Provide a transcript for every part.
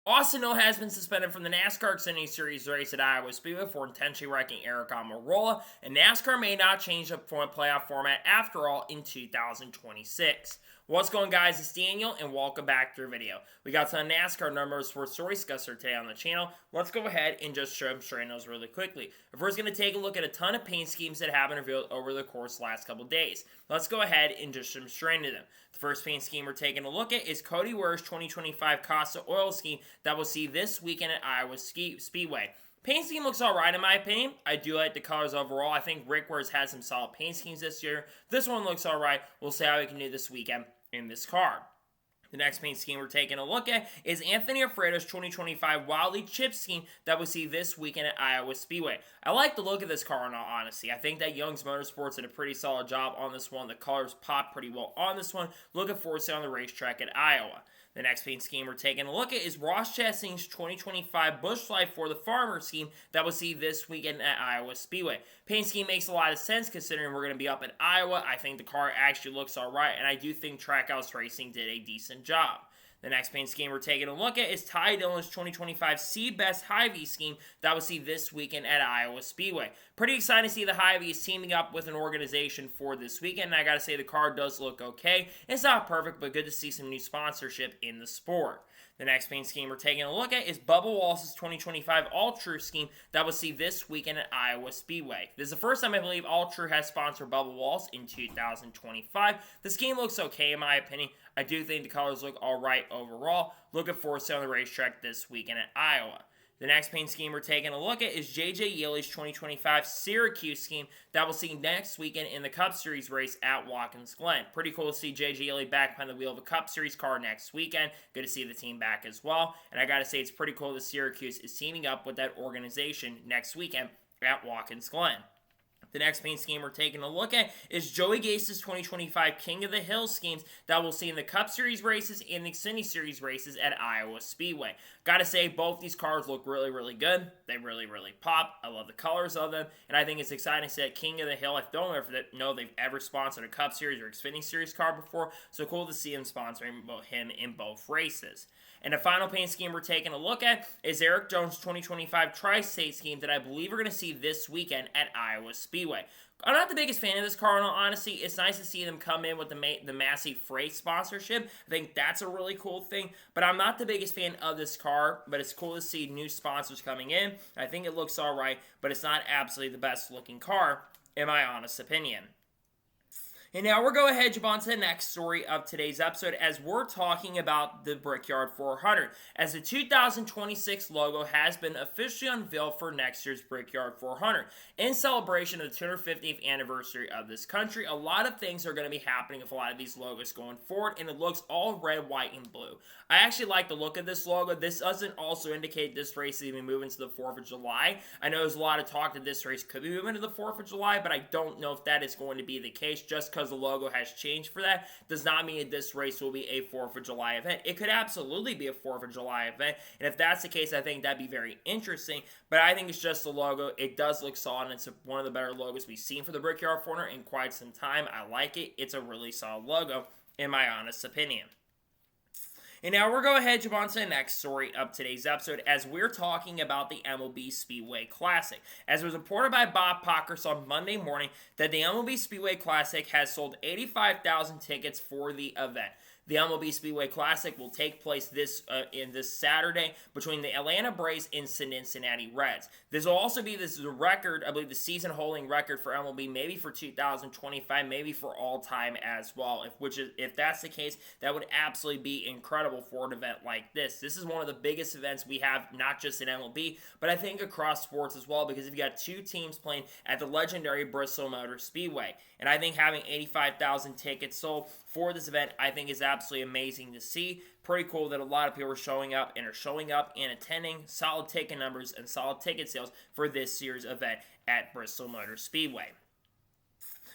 Austin Hill has been suspended from the NASCAR Xfinity Series race at Iowa Speedway for intentionally wrecking Eric Almirola, and NASCAR may not change the playoff format after all in 2026. What's going, guys? It's Daniel, and welcome back to our video. We got some NASCAR number sports stories discussed today on the channel. Let's go ahead and just show them straight those really quickly. First, going to take a look at a ton of paint schemes that have been revealed over the course of the last couple days. Let's go ahead and just jump straight into them. The first paint scheme we're taking a look at is Cody Ware's 2025 Costa Oil scheme that we'll see this weekend at Iowa Speedway. Paint scheme looks alright in my opinion. I do like the colors overall. I think Rick Ware's had some solid paint schemes this year. This one looks alright. We'll see how we can do this weekend in this car. The next paint scheme we're taking a look at is Anthony Alfredo's 2025 Wildly Chip scheme that we'll see this weekend at Iowa Speedway. I like the look of this car in all honesty. I think that Young's Motorsports did a pretty solid job on this one. The colors pop pretty well on this one. Looking forward to seeing on the racetrack at Iowa. The next paint scheme we're taking a look at is Ross Chastain's 2025 Busch Life for the Farmer scheme that we'll see this weekend at Iowa Speedway. Paint scheme makes a lot of sense considering we're going to be up in Iowa. I think the car actually looks alright, and I do think Trackhouse Racing did a decent job. The next paint scheme we're taking a look at is Ty Dillon's 2025 Seabest Hy-Vee scheme that we'll see this weekend at Iowa Speedway. Pretty excited to see the Hy-Vees teaming up with an organization for this weekend, and I gotta say the car does look okay. It's not perfect, but good to see some new sponsorship in the sport. The next paint scheme we're taking a look at is Bubba Wallace's 2025 All-True scheme that we'll see this weekend at Iowa Speedway. This is the first time I believe All-True has sponsored Bubba Wallace in 2025. The scheme looks okay in my opinion. I do think the colors look alright overall. Looking forward to seeing on the racetrack this weekend at Iowa. The next paint scheme we're taking a look at is J.J. Yeley's 2025 Syracuse scheme that we'll see next weekend in the Cup Series race at Watkins Glen. Pretty cool to see J.J. Yeley back behind the wheel of a Cup Series car next weekend. Good to see the team back as well. And I gotta say, it's pretty cool that Syracuse is teaming up with that organization next weekend at Watkins Glen. The next paint scheme we're taking a look at is Joey Gase's 2025 King of the Hill schemes that we'll see in the Cup Series races and the Xfinity Series races at Iowa Speedway. Gotta say, both these cars look really, really good. They really, really pop. I love the colors of them, and I think it's exciting to see that King of the Hill. I don't know if they've ever sponsored a Cup Series or Xfinity Series car before, so cool to see him sponsoring him in both races. And the final paint scheme we're taking a look at is Eric Jones' 2025 Tri-State scheme that I believe we're going to see this weekend at Iowa Speedway. I'm not the biggest fan of this car, in all honesty. It's nice to see them come in with the Massey Freight sponsorship. I think that's a really cool thing, but I'm not the biggest fan of this car, but it's cool to see new sponsors coming in. I think it looks alright, but it's not absolutely the best looking car, in my honest opinion. And now we're going to jump on to the next story of today's episode as we're talking about the Brickyard 400. As the 2026 logo has been officially unveiled for next year's Brickyard 400. In celebration of the 250th anniversary of this country, a lot of things are going to be happening with a lot of these logos going forward, and it looks all red, white, and blue. I actually like the look of this logo. This doesn't also indicate this race is even moving to the 4th of July. I know there's a lot of talk that this race could be moving to the 4th of July, but I don't know if that is going to be the case. Just because the logo has changed for that does not mean that this race will be a 4th of July event. It could absolutely be a 4th of July event, and if that's the case, I think that'd be very interesting, but I think it's just the logo. It does look solid, and it's one of the better logos we've seen for the Brickyard 400 in quite some time. I like it. It's a really solid logo, in my honest opinion. And now we're going to jump on to the next story of today's episode as we're talking about the MLB Speedway Classic. As it was reported by Bob Pockrass on Monday morning that the MLB Speedway Classic has sold 85,000 tickets for the event. The MLB Speedway Classic will take place this Saturday between the Atlanta Braves and Cincinnati Reds. This will also be the record, I believe, the season-holding record for MLB, maybe for 2025, maybe for all time as well. If that's the case, that would absolutely be incredible for an event like this. This is one of the biggest events we have, not just in MLB, but I think across sports as well, because if you got two teams playing at the legendary Bristol Motor Speedway, and I think having 85,000 tickets sold for this event, I think is absolutely amazing to see. Pretty cool that a lot of people are showing up and attending. Solid ticket numbers and solid ticket sales for this year's event at Bristol Motor Speedway.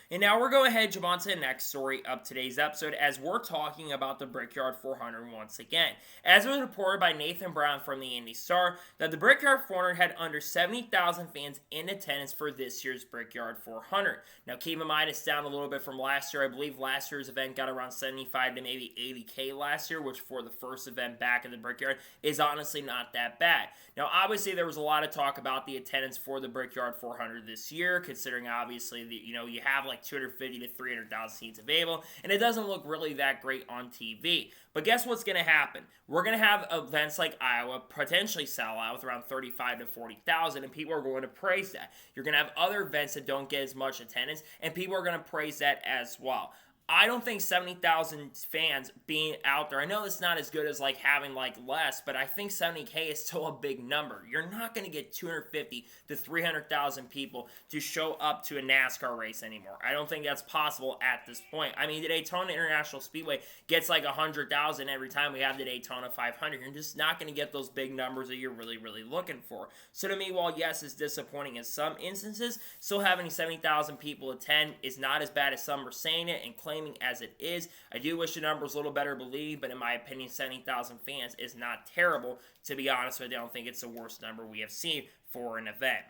And now we're going ahead and jump on to the next story of today's episode as we're talking about the Brickyard 400 once again. As it was reported by Nathan Brown from the Indy Star that the Brickyard 400 had under 70,000 fans in attendance for this year's Brickyard 400. Now keep in mind it's down a little bit from last year. I believe last year's event got around 75 to maybe 80K last year, which for the first event back in the Brickyard is honestly not that bad. Now obviously there was a lot of talk about the attendance for the Brickyard 400 this year, considering obviously you have like 250 to 300,000 seats available, and it doesn't look really that great on TV. But guess what's going to happen? We're going to have events like Iowa potentially sell out with around 35 to 40,000, and people are going to praise that. You're going to have other events that don't get as much attendance, and people are going to praise that as well. I don't think 70,000 fans being out there, I know it's not as good as like having like less, but I think 70K is still a big number. You're not going to get 250 to 300,000 people to show up to a NASCAR race anymore. I don't think that's possible at this point. I mean, the Daytona International Speedway gets like 100,000 every time we have the Daytona 500. You're just not going to get those big numbers that you're really, really looking for. So to me, while yes, it's disappointing in some instances, still having 70,000 people attend is not as bad as some are saying it and claiming as it is. I do wish the number was a little better believed, but in my opinion, 70,000 fans is not terrible. To be honest with you, I don't think it's the worst number we have seen for an event.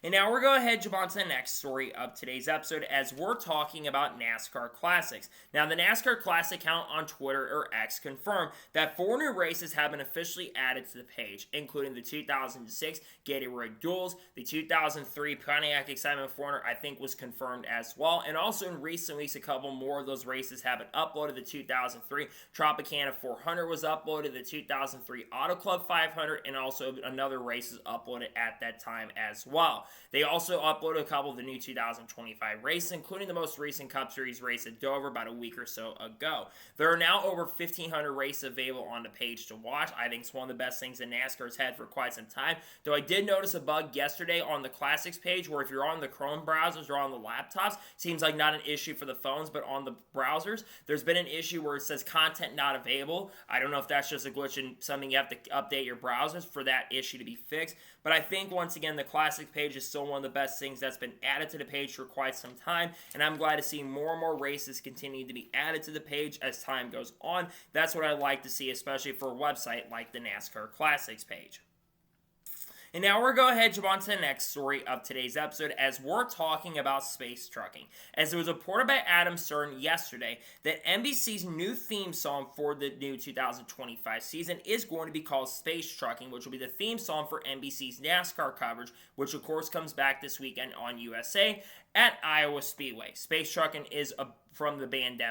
And now we're going to jump on to the next story of today's episode as we're talking about NASCAR Classics. Now, the NASCAR Classic account on Twitter or X confirmed that 4 new races have been officially added to the page, including the 2006 Gatorade Duels, the 2003 Pontiac Excitement 400 I think was confirmed as well, and also in recent weeks a couple more of those races have been uploaded. The 2003 Tropicana 400 was uploaded, the 2003 Auto Club 500, and also another race is uploaded at that time as well. They also uploaded a couple of the new 2025 races, including the most recent Cup Series race at Dover about a week or so ago. There are now over 1,500 races available on the page to watch. I think it's one of the best things that NASCAR's had for quite some time, though I did notice a bug yesterday on the Classics page where if you're on the Chrome browsers or on the laptops, seems like not an issue for the phones, but on the browsers, there's been an issue where it says content not available. I don't know if that's just a glitch in something you have to update your browsers for that issue to be fixed, but I think once again the Classic page is still one of the best things that's been added to the page for quite some time, and I'm glad to see more and more races continue to be added to the page as time goes on. That's what I like to see, especially for a website like the NASCAR Classics page. And now we're going to jump on to the next story of today's episode as we're talking about space trucking. As it was reported by Adam Stern yesterday that NBC's new theme song for the new 2025 season is going to be called Space Trucking, which will be the theme song for NBC's NASCAR coverage, which of course comes back this weekend on USA at Iowa Speedway. Space Trucking is from the band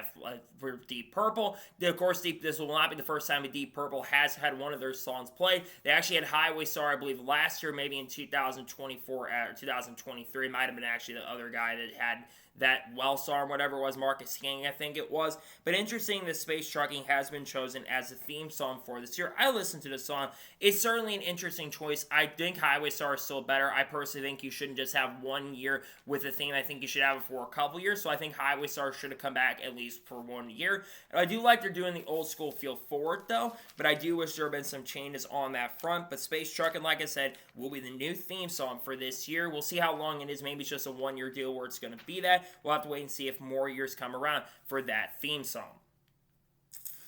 for Deep Purple. Of course, this will not be the first time that Deep Purple has had one of their songs played. They actually had Highway Star, I believe, last year, maybe in 2024 or 2023. It might have been actually the other guy that had that Wellstar, whatever it was, Marcus King, I think it was. But interesting that Space Trucking has been chosen as the theme song for this year. I listened to the song. It's certainly an interesting choice. I think Highway Star is still better. I personally think you shouldn't just have 1 year with a theme. I think you should have it for a couple years. So I think Highway Star should have come back at least for 1 year. And I do like they're doing the old school feel forward though, but I do wish there had been some changes on that front. But Space Trucking, like I said, will be the new theme song for this year. We'll see how long it is. Maybe it's just a 1 year deal where it's going to be that. We'll have to wait and see if more years come around for that theme song.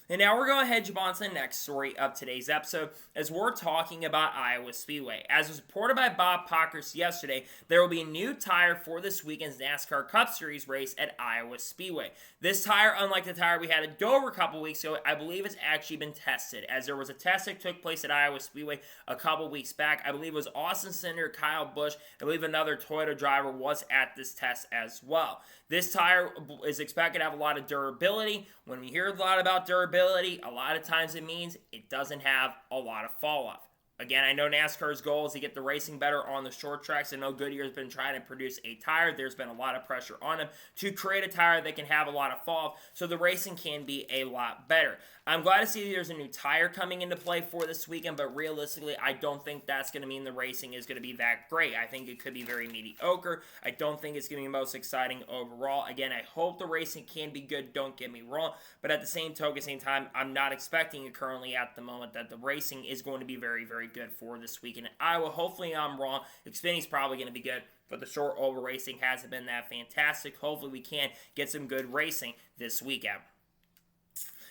And now we're going to jump on to the next story of today's episode as we're talking about Iowa Speedway. As was reported by Bob Pockers yesterday, there will be a new tire for this weekend's NASCAR Cup Series race at Iowa Speedway. This tire, unlike the tire we had at Dover a couple weeks ago, I believe it's actually been tested, as there was a test that took place at Iowa Speedway a couple weeks back. I believe it was Austin Cindric, Kyle Busch, I believe another Toyota driver was at this test as well. This tire is expected to have a lot of durability. When we hear a lot about durability, a lot of times it means it doesn't have a lot of fall off. Again, I know NASCAR's goal is to get the racing better on the short tracks. I know Goodyear's been trying to produce a tire. There's been a lot of pressure on them to create a tire that can have a lot of fall off, so the racing can be a lot better. I'm glad to see there's a new tire coming into play for this weekend, but realistically, I don't think that's going to mean the racing is going to be that great. I think it could be very mediocre. I don't think it's going to be most exciting overall. Again, I hope the racing can be good, don't get me wrong, but at the same time, I'm not expecting it currently at the moment that the racing is going to be very, very good for this weekend in Iowa. Hopefully I'm wrong. Xfinity's probably going to be good, but the short oval racing hasn't been that fantastic. Hopefully we can get some good racing this weekend.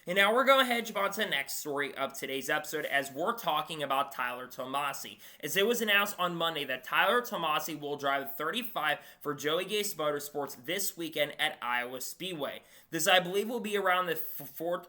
And now we're going to jump on to the next story of today's episode as we're talking about Tyler Tomasi. As it was announced on Monday that Tyler Tomasi will drive 35 for Joey Gase Motorsports this weekend at Iowa Speedway. This, I believe, will be around the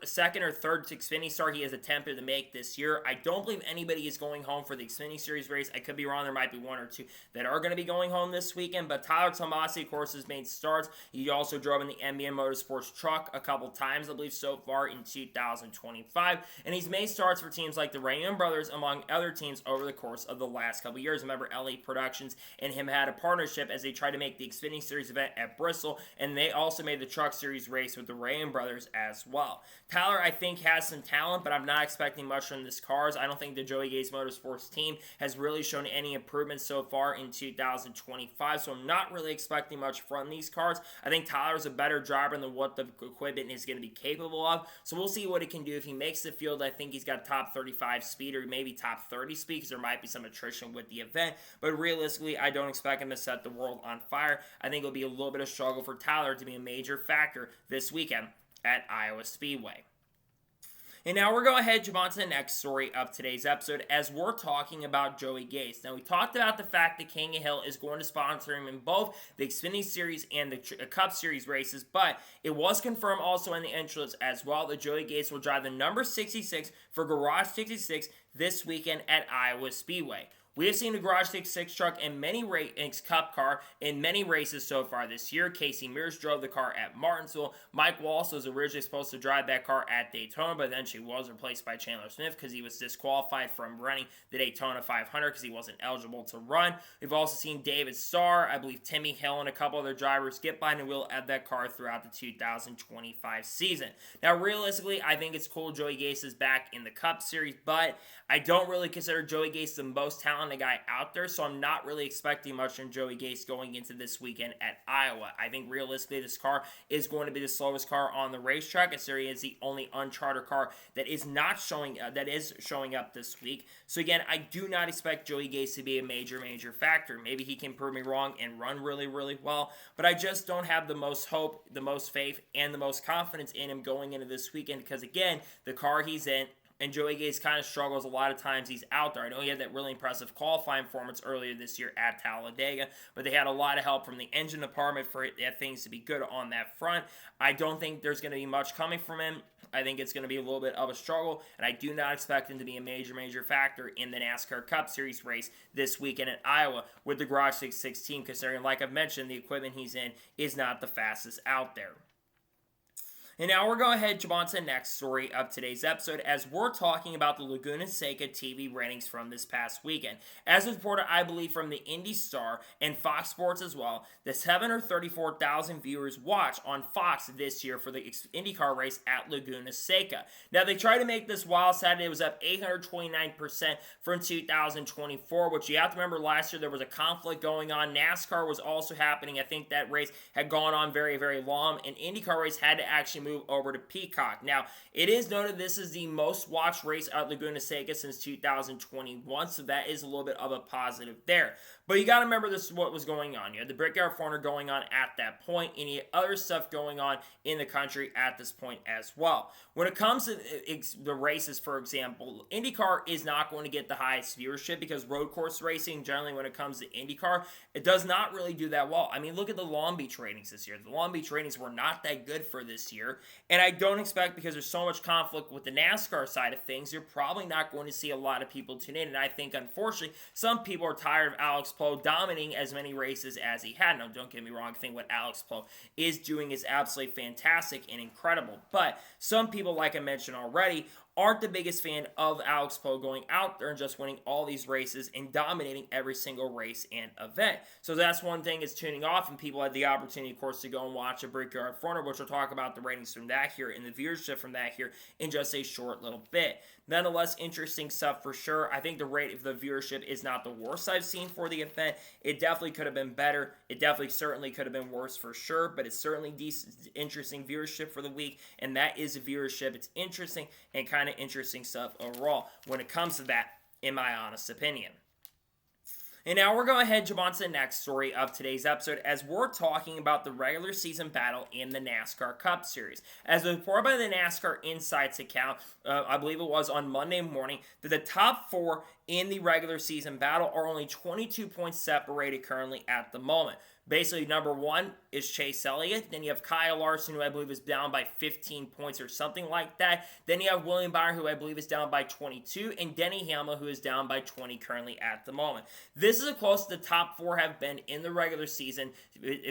second or third Xfinity start he has attempted to make this year. I don't believe anybody is going home for the Xfinity Series race. I could be wrong. There might be one or two that are going to be going home this weekend. But Tyler Tomasi, of course, has made starts. He also drove in the MLB Motorsports truck a couple times, I believe, so far in 2025. And he's made starts for teams like the Raymond Brothers, among other teams, over the course of the last couple years. Remember, LA Productions and him had a partnership as they tried to make the Xfinity Series event at Bristol. And they also made the Truck Series race with the Raymond Brothers as well. Tyler, I think, has some talent, but I'm not expecting much from this cars. I don't think the Joey Gase Motorsports team has really shown any improvements so far in 2025, so I'm not really expecting much from these cars. I think Tyler's a better driver than what the equipment is going to be capable of, so we'll see what he can do. If he makes the field, I think he's got top 35 speed or maybe top 30 speed because there might be some attrition with the event, but realistically, I don't expect him to set the world on fire. I think it'll be a little bit of struggle for Tyler to be a major factor this weekend at Iowa Speedway. And now we're going to jump on to the next story of today's episode as we're talking about Joey Gase. Now, we talked about the fact that King of Hill is going to sponsor him in both the Xfinity Series and the Cup Series races, but it was confirmed also in the entrance as well that Joey Gase will drive the number 66 for Garage 66 this weekend at Iowa Speedway. We have seen the Garage 66 truck in many Cup car in many races so far this year. Casey Mears drove the car at Martinsville. Mike Walsh was originally supposed to drive that car at Daytona, but then she was replaced by Chandler Smith because he was disqualified from running the Daytona 500 because he wasn't eligible to run. We've also seen David Starr, I believe Timmy Hill, and a couple other drivers get by and will add that car throughout the 2025 season. Now, realistically, I think it's cool Joey Gase is back in the Cup Series, but I don't really consider Joey Gase the most talented guy out there, so I'm not really expecting much from Joey Gase going into this weekend at Iowa. I think realistically this car is going to be the slowest car on the racetrack, considering it's the only uncharted car that is showing up this week. So again, I do not expect Joey Gase to be a major factor. Maybe he can prove me wrong and run really well, but I just don't have the most hope, the most faith, and the most confidence in him going into this weekend because again, the car he's in, and Joey Gase kind of struggles a lot of times he's out there. I know he had that really impressive qualifying performance earlier this year at Talladega, but they had a lot of help from the engine department for things to be good on that front. I don't think there's going to be much coming from him. I think it's going to be a little bit of a struggle, and I do not expect him to be a major factor in the NASCAR Cup Series race this weekend at Iowa with the Garage 66 team, considering, like I've mentioned, the equipment he's in is not the fastest out there. And now we're going to jump on to the next story of today's episode as we're talking about the Laguna Seca TV ratings from this past weekend. As reported, I believe, from the Indy Star and Fox Sports as well, the 734,000 viewers watched on Fox this year for the IndyCar race at Laguna Seca. Now, they tried to make this wild Saturday. It was up 829% from 2024, which you have to remember last year there was a conflict going on. NASCAR was also happening. I think that race had gone on very long, and IndyCar race had to actually move over to Peacock. Now, it is noted this is the most watched race at Laguna Seca since 2021, so that is a little bit of a positive there. But you got to remember this is what was going on. You had the Brickyard 400 going on at that point, and you had other stuff going on in the country at this point as well. When it comes to the races, for example, IndyCar is not going to get the highest viewership because road course racing, generally when it comes to IndyCar, it does not really do that well. I mean, look at the Long Beach ratings this year. The Long Beach ratings were not that good for this year, and I don't expect, because there's so much conflict with the NASCAR side of things, you're probably not going to see a lot of people tune in, and I think, unfortunately, some people are tired of Alex Poe dominating as many races as he had. Now, don't get me wrong, I think what Alex Poe is doing is absolutely fantastic and incredible, but some people, like I mentioned already, aren't the biggest fan of Alex Poe going out there and just winning all these races and dominating every single race and event. So that's one thing is tuning off, and people had the opportunity, of course, to go and watch a Brickyard 400, which we'll talk about the ratings from that here and the viewership from that here in just a short little bit. Nonetheless, interesting stuff for sure. I think the rate of the viewership is not the worst I've seen for the event. It definitely could have been better. It definitely certainly could have been worse for sure, but it's certainly decent, interesting viewership for the week, and that is a viewership. It's interesting and kind of interesting stuff overall when it comes to that. in my honest opinion. And now we're going ahead and jump on to the next story of today's episode as we're talking about the regular season battle in the NASCAR Cup Series. As reported by the NASCAR Insights account, I believe it was on Monday morning, that the top 4 in the regular season battle are only 22 points separated currently at the moment. Basically, number 1 is Chase Elliott. Then you have Kyle Larson, who I believe is down by 15 points or something like that. Then you have William Byron, who I believe is down by 22. And Denny Hamlin, who is down by 20 currently at the moment. This is as close as the top 4 have been in the regular season.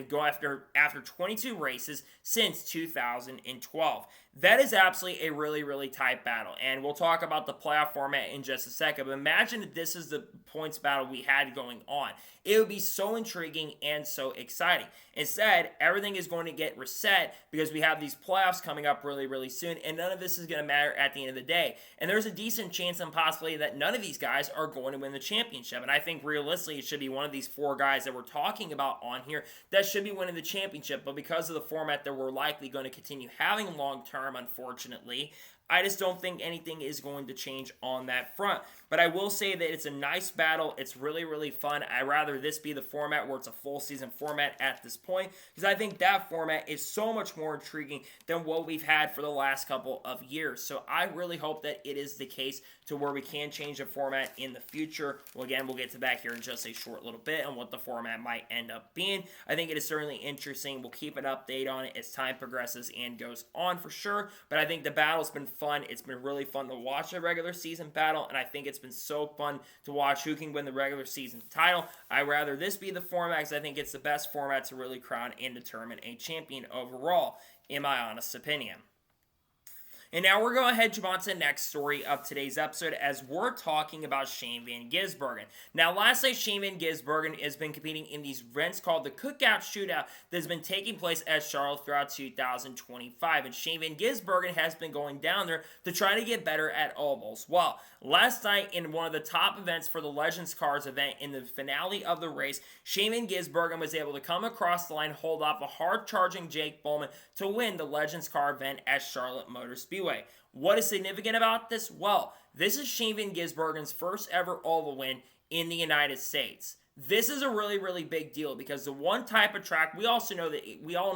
Go after 22 races since 2012. That is absolutely a really, really tight battle. And we'll talk about the playoff format in just a second. But imagine if this is the points battle we had going on. It would be so intriguing and so exciting. Instead, everything is going to get reset because we have these playoffs coming up really, really soon. And none of this is going to matter at the end of the day. And there's a decent chance and possibility that none of these guys are going to win the championship. And I think realistically it should be one of these 4 guys that we're talking about on here that should be winning the championship. But because of the format that we're likely going to continue having long term, unfortunately, I just don't think anything is going to change on that front. But I will say that it's a nice battle. It's really, really fun. I'd rather this be the format where it's a full season format at this point, because I think that format is so much more intriguing than what we've had for the last couple of years. So I really hope that it is the case to where we can change the format in the future. Well, again, we'll get to that here in just a short little bit and what the format might end up being. I think it is certainly interesting. We'll keep an update on it as time progresses and goes on for sure. But I think the battle's been fun. It's been really fun to watch a regular season battle, and I think it's been so fun to watch who can win the regular season title. I'd rather this be the format because I think it's the best format to really crown and determine a champion overall, in my honest opinion. And now we're going ahead and jump on to the next story of today's episode as we're talking about Shane Van Gisbergen. Now, last night, Shane Van Gisbergen has been competing in these events called the Cookout Shootout that has been taking place at Charlotte throughout 2025. And Shane Van Gisbergen has been going down there to try to get better at ovals. Well, last night in one of the top events for the Legends Cars event, in the finale of the race, Shane Van Gisbergen was able to come across the line, hold off a hard-charging Jake Bowman to win the Legends Car event at Charlotte Motor Speedway. What is significant about this? Well, this is Shane Van Gisbergen's first ever oval win in the United States. This is a really, really big deal because the one type of track, we all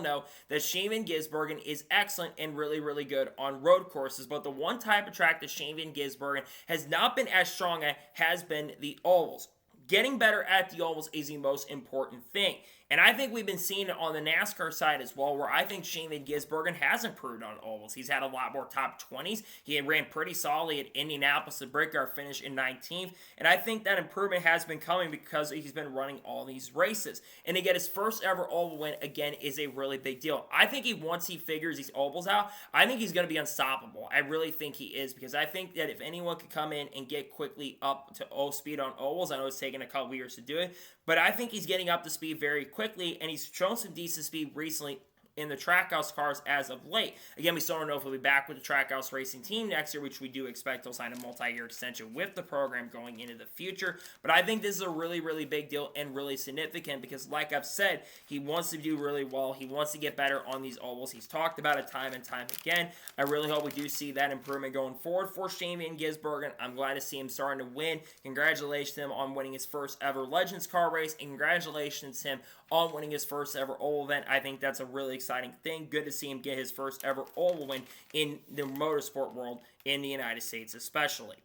know that Shane Van Gisbergen is excellent and really, really good on road courses, but the one type of track that Shane Van Gisbergen has not been as strong at has been the ovals. Getting better at the ovals is the most important thing. And I think we've been seeing it on the NASCAR side as well, where I think Shane Van Gisbergen has improved on ovals. He's had a lot more top 20s. He ran pretty solidly at Indianapolis. The Brickyard finish in 19th. And I think that improvement has been coming because he's been running all these races. And to get his first ever oval win, again, is a really big deal. I think once he figures these ovals out, I think he's going to be unstoppable. I really think he is, because I think that if anyone could come in and get quickly up to speed on ovals, I know it's taken a couple years to do it, but I think he's getting up to speed very quickly, and he's shown some decent speed recently in the Trackhouse cars as of late. Again, we still don't know if he'll be back with the Trackhouse Racing team next year, which we do expect he'll sign a multi-year extension with the program going into the future. But I think this is a really, really big deal and really significant because, like I've said, he wants to do really well. He wants to get better on these ovals. He's talked about it time and time again. I really hope we do see that improvement going forward for Shane Van Gisbergen. I'm glad to see him starting to win. Congratulations to him on winning his first ever Legends car race, and congratulations to him on winning his first ever oval event. I think that's a really exciting thing. Good to see him get his first ever oval win in the motorsport world in the United States especially.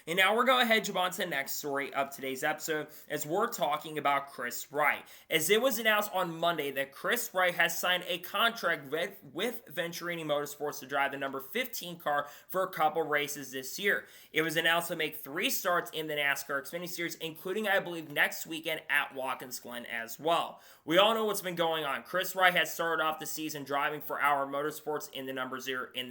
And now we're going to head on to the next story of today's episode as we're talking about Kris Wright. As it was announced on Monday that Kris Wright has signed a contract with Venturini Motorsports to drive the number 15 car for a couple races this year. It was announced to make 3 starts in the NASCAR Xfinity Series, including, I believe, next weekend at Watkins Glen as well. We all know what's been going on. Kris Wright has started off the season driving for Our Motorsports in the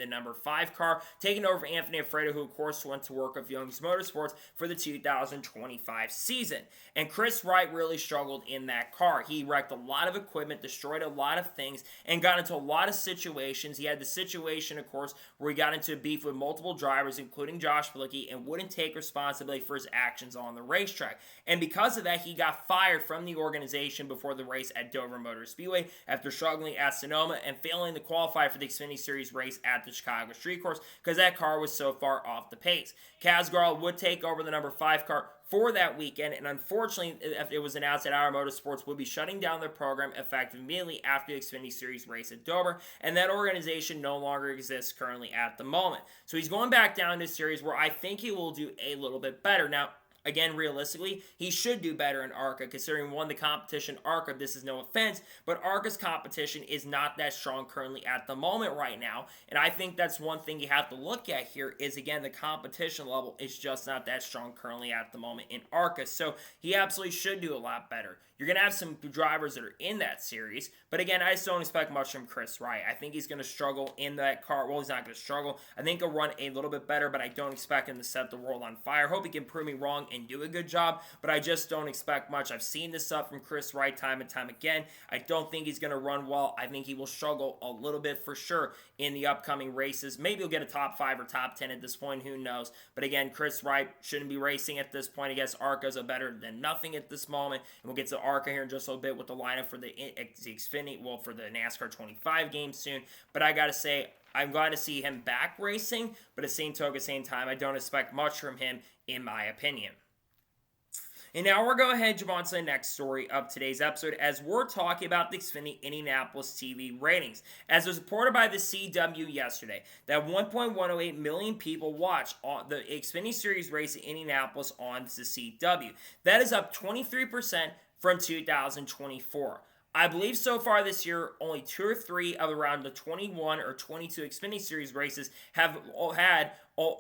number 5 car, taking over Anthony Alfredo, who of course went to work with Young's Motorsports for the 2025 season. And Kris Wright really struggled in that car. He wrecked a lot of equipment, destroyed a lot of things, and got into a lot of situations. He had the situation, of course, where he got into a beef with multiple drivers, including Josh Bilicki, and wouldn't take responsibility for his actions on the racetrack. And because of that, he got fired from the organization before the race at Dover Motor Speedway after struggling at Sonoma and failing to qualify for the Xfinity Series race at the Chicago Street Course because that car was so far off the pace. Kaz Grala Charlotte would take over the number 5 car for that weekend, and unfortunately, it was announced that ARCA Motorsports would be shutting down their program effective immediately after the Xfinity Series race at Dover, and that organization no longer exists currently at the moment. So he's going back down to a series where I think he will do a little bit better. Now, again, realistically, he should do better in ARCA, considering one, the competition ARCA, this is no offense, but ARCA's competition is not that strong currently at the moment right now, and I think that's one thing you have to look at here is, again, the competition level is just not that strong currently at the moment in ARCA, so he absolutely should do a lot better. You're going to have some drivers that are in that series, but again, I just don't expect much from Kris Wright. I think he's going to struggle in that car. Well, he's not going to struggle. I think he'll run a little bit better, but I don't expect him to set the world on fire. Hope he can prove me wrong and do a good job, but I just don't expect much. I've seen this stuff from Kris Wright time and time again. I don't think he's going to run well. I think he will struggle a little bit for sure in the upcoming races. Maybe he'll get a top 5 or top 10 at this point. Who knows? But again, Kris Wright shouldn't be racing at this point. I guess ARCA's a better than nothing at this moment, and we'll get to ARCA here in just a little bit with the lineup for the Xfinity, well, for the NASCAR 25 game soon. But I gotta say, I'm glad to see him back racing, but at the same token, at the same time, I don't expect much from him, in my opinion. And now we're going to head on to the next story of today's episode as we're talking about the Xfinity Indianapolis TV ratings. As was reported by the CW yesterday, that 1.108 million people watched the Xfinity Series race in Indianapolis on the CW. That is up 23% from 2024. I believe so far this year, only 2 or 3 of around the 21 or 22 Xfinity Series races have had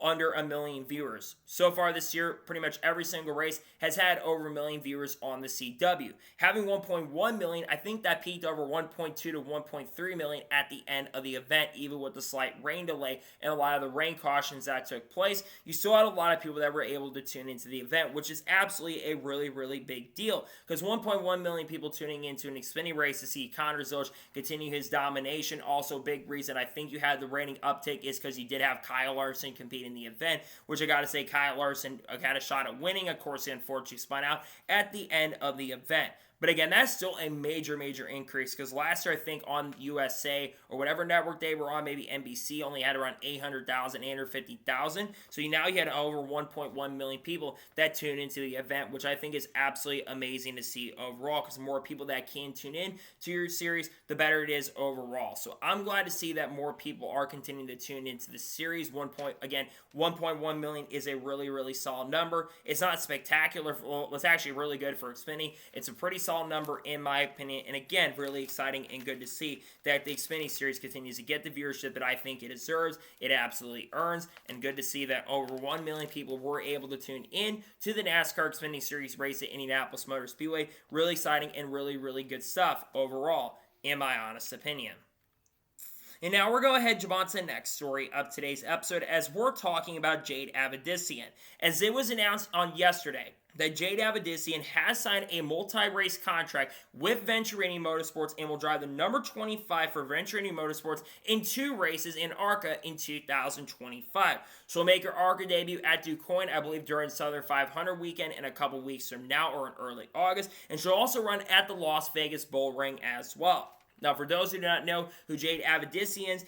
under 1 million viewers. So far this year, pretty much every single race has had over 1 million viewers on the CW. Having 1.1 million, I think that peaked over 1.2 to 1.3 million at the end of the event, even with the slight rain delay and a lot of the rain cautions that took place. You still had a lot of people that were able to tune into the event, which is absolutely a really, really big deal, because 1.1 million people tuning into an Xfinity race to see Connor Zilch continue his domination. Also, big reason I think you had the rating uptake is because you did have Kyle Larson compete in the event, which I gotta say, Kyle Larson had a shot at winning. Of course, he unfortunately spun out at the end of the event. But again, that's still a major, major increase, because last year, I think on USA or whatever network they were on, maybe NBC, only had around 800,000, 850,000. So now you had over 1.1 million people that tune into the event, which I think is absolutely amazing to see overall, because the more people that can tune in to your series, the better it is overall. So I'm glad to see that more people are continuing to tune into the series. 1.1 million is a really, really solid number. It's not spectacular. Well, it's actually really good for Xfinity. It's a pretty solid number in my opinion, and again, really exciting and good to see that the Xfinity Series continues to get the viewership that I think it deserves. It absolutely earns, and good to see that over 1 million people were able to tune in to the NASCAR Xfinity Series race at Indianapolis Motor Speedway. Really exciting and really, really good stuff overall, in my honest opinion. And now we're going to head on to the next story of today's episode as we're talking about Jade Avedisian. As it was announced on yesterday that Jade Avedisian has signed a multi-race contract with Venturini Motorsports and will drive the number 25 for Venturini Motorsports in 2 races in ARCA in 2025. She'll make her ARCA debut at DuQuoin, I believe, during Southern 500 weekend in a couple weeks from now or in early August, and she'll also run at the Las Vegas Bull Ring as well. Now, for those who do not know who Jade Avedisian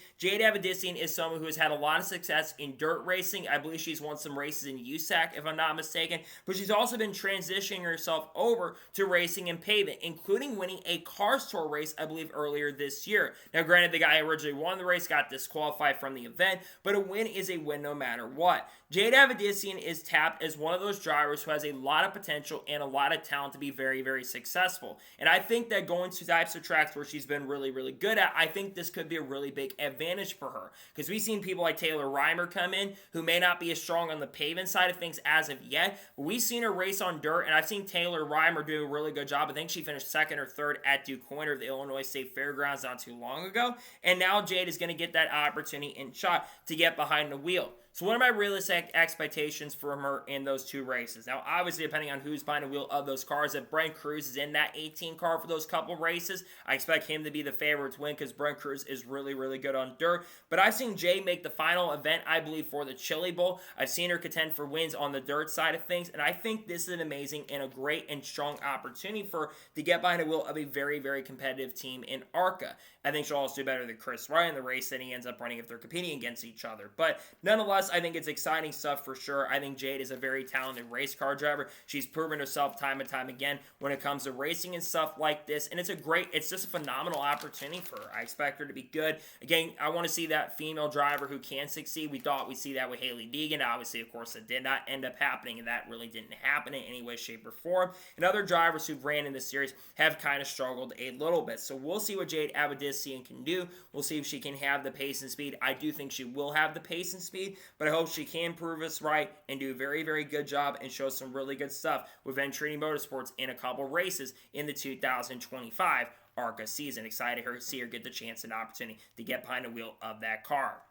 is someone who has had a lot of success in dirt racing. I believe she's won some races in USAC, if I'm not mistaken, but she's also been transitioning herself over to racing in pavement, including winning a Cars Tour race, I believe, earlier this year. Now, granted, the guy who originally won the race got disqualified from the event, but a win is a win no matter what. Jade Avedisian is tapped as one of those drivers who has a lot of potential and a lot of talent to be very, very successful. And I think that going to types of tracks where she's been really, really good at, I think this could be a really big advantage for her. Because we've seen people like Taylor Reimer come in who may not be as strong on the pavement side of things as of yet, but we've seen her race on dirt, and I've seen Taylor Reimer do a really good job. I think she finished 2nd or 3rd at DuQuoin or the Illinois State Fairgrounds not too long ago, and now Jade is going to get that opportunity and shot to get behind the wheel. So what are my realistic expectations from her in those 2 races? Now, obviously, depending on who's behind the wheel of those cars, if Brent Cruz is in that 18 car for those couple races, I expect him to be the favorite to win because Brent Cruz is really, really good on dirt. But I've seen Jay make the final event, I believe, for the Chili Bowl. I've seen her contend for wins on the dirt side of things, and I think this is an amazing and a great and strong opportunity for her to get behind the wheel of a very, very competitive team in ARCA. I think she'll also do better than Kris Wright in the race that he ends up running if they're competing against each other. But nonetheless, nonetheless, I think it's exciting stuff for sure. I think Jade is a very talented race car driver. She's proven herself time and time again when it comes to racing and stuff like this, and it's just a phenomenal opportunity for her. I expect her to be good. Again, I want to see that female driver who can succeed. We thought we'd see that with Hailie Deegan. Obviously, of course, it did not end up happening, and that really didn't happen in any way, shape, or form. And other drivers who've ran in this series have kind of struggled a little bit. So we'll see what Jade Avedisian can do. We'll see if she can have the pace and speed. I do think she will have the pace and speed, but I hope she can prove us right and do a very, very good job and show some really good stuff with Ventrini Motorsports in a couple races in the 2025 ARCA season. Excited to see her get the chance and opportunity to get behind the wheel of that car.